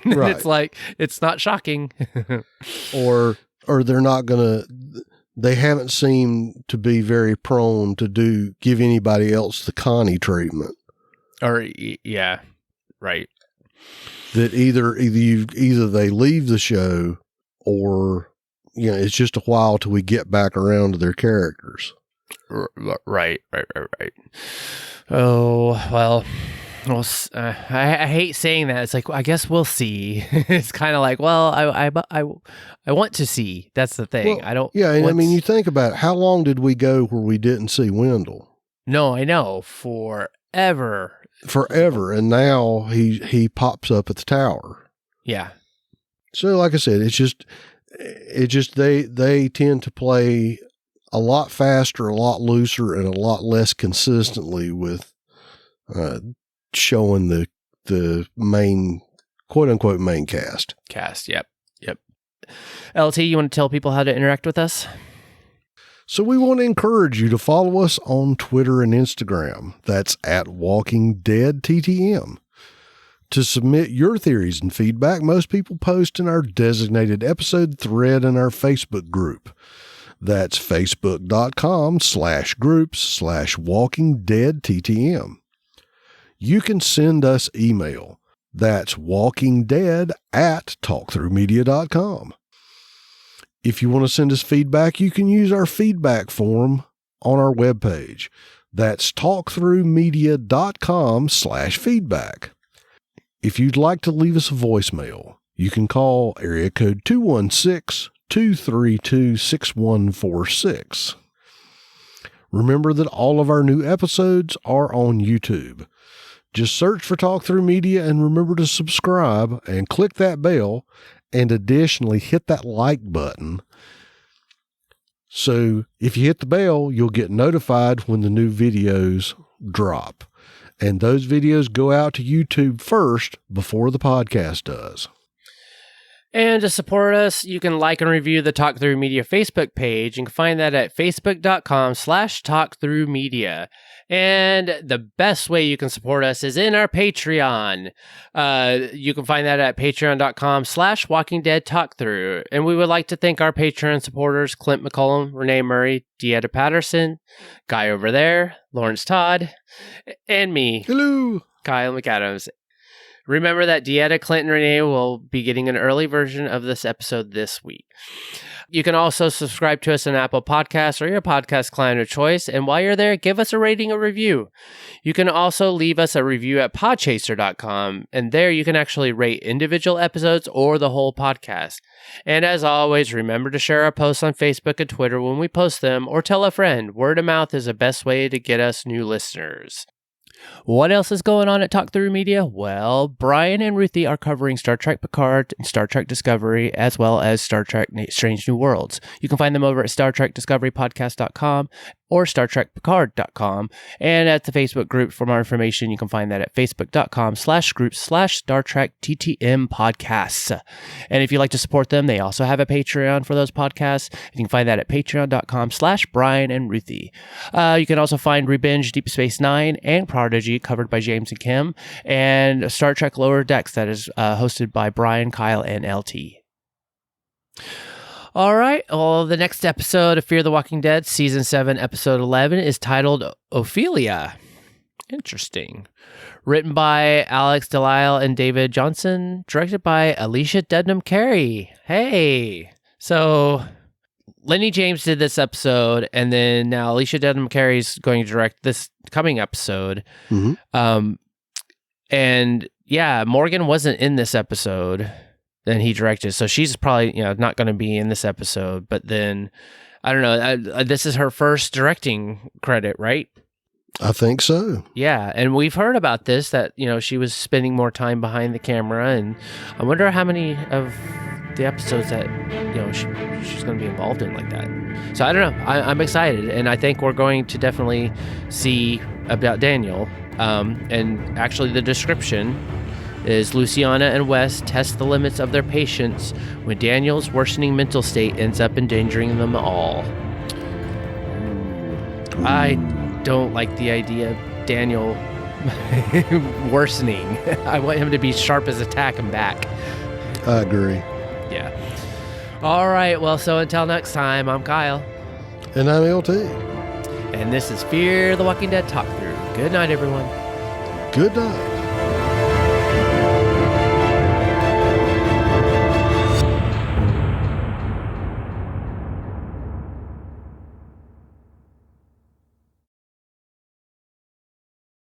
Right. It's like, it's not shocking. or they're not going to, they haven't seemed to be very prone to give anybody else the Connie treatment. Or yeah, right. That either they leave the show or it's just a while till we get back around to their characters. Right. Oh well. Well, I hate saying that. It's like, I guess we'll see. It's kind of like, well, I want to see. That's the thing. Well, I don't. Yeah, and I mean, you think about it, how long did we go where we didn't see Wendell? No, I know, forever, and now he pops up at the tower. Yeah. So, like I said, it's just they tend to play a lot faster, a lot looser, and a lot less consistently with showing the main, quote unquote, main cast. Yep. LT, you want to tell people how to interact with us? So we want to encourage you to follow us on Twitter and Instagram. That's at WalkingDeadTTM. To submit your theories and feedback, most people post in our designated episode thread in our Facebook group. That's facebook.com/groups/WalkingDeadTTM. You can send us email. That's walkingdead@talkthroughmedia.com. If you want to send us feedback, you can use our feedback form on our webpage. That's talkthroughmedia.com/feedback. If you'd like to leave us a voicemail, you can call area code 216-232-6146. Remember that all of our new episodes are on YouTube. Just search for Talk Through Media and remember to subscribe and click that bell, and additionally hit that like button. So if you hit the bell, you'll get notified when the new videos drop. And those videos go out to YouTube first before the podcast does. And to support us, you can like and review the Talk Through Media Facebook page. You can find that at facebook.com/talkthroughmedia. And the best way you can support us is in our Patreon. You can find that at patreon.com/walkingdeadtalkthrough. And we would like to thank our Patreon supporters, Clint McCollum, Renee Murray, Deetta Patterson, Guy over there, Lawrence Todd, and me. Hello, Kyle McAdams. Remember that Deetta, Clint, and Renee will be getting an early version of this episode this week. You can also subscribe to us on Apple Podcasts or your podcast client of choice. And while you're there, give us a rating or review. You can also leave us a review at podchaser.com. And there you can actually rate individual episodes or the whole podcast. And as always, remember to share our posts on Facebook and Twitter when we post them, or tell a friend. Word of mouth is the best way to get us new listeners. What else is going on at Talk Through Media? Well, Brian and Ruthie are covering Star Trek Picard and Star Trek Discovery, as well as Star Trek Strange New Worlds. You can find them over at StarTrekDiscoveryPodcast.com or StarTrekPicard.com. And at the Facebook group for more information, you can find that at Facebook.com/groups/Star Trek TTM podcasts. And if you'd like to support them, they also have a Patreon for those podcasts. You can find that at Patreon.com/Brian and Ruthie. You can also find Revenge, Deep Space Nine, and Prodigy covered by James and Kim, and Star Trek Lower Decks that is hosted by Brian, Kyle, and LT. All right. Well, the next episode of Fear the Walking Dead, Season 7, Episode 11, is titled Ophelia. Interesting. Written by Alex Delisle and David Johnson. Directed by Alicia Dednam Carey. Hey. So, Lennie James did this episode, and then now Alicia Dednam Carey's going to direct this coming episode. Mm-hmm. And yeah, Morgan wasn't in this episode. Then he directed, so she's probably not going to be in this episode. But then I don't know. This is her first directing credit, right? I think so. Yeah, and we've heard about this that she was spending more time behind the camera, and I wonder how many of the episodes that she's going to be involved in like that. So I don't know. I'm excited, and I think we're going to definitely see about Daniel. And actually, the description is Luciana and Wes test the limits of their patience when Daniel's worsening mental state ends up endangering them all. I don't like the idea of Daniel worsening. I want him to be sharp as a tack and back. I agree. Yeah. All right. Well, so until next time, I'm Kyle. And I'm LT. And this is Fear the Walking Dead Talk Through. Good night, everyone. Good night.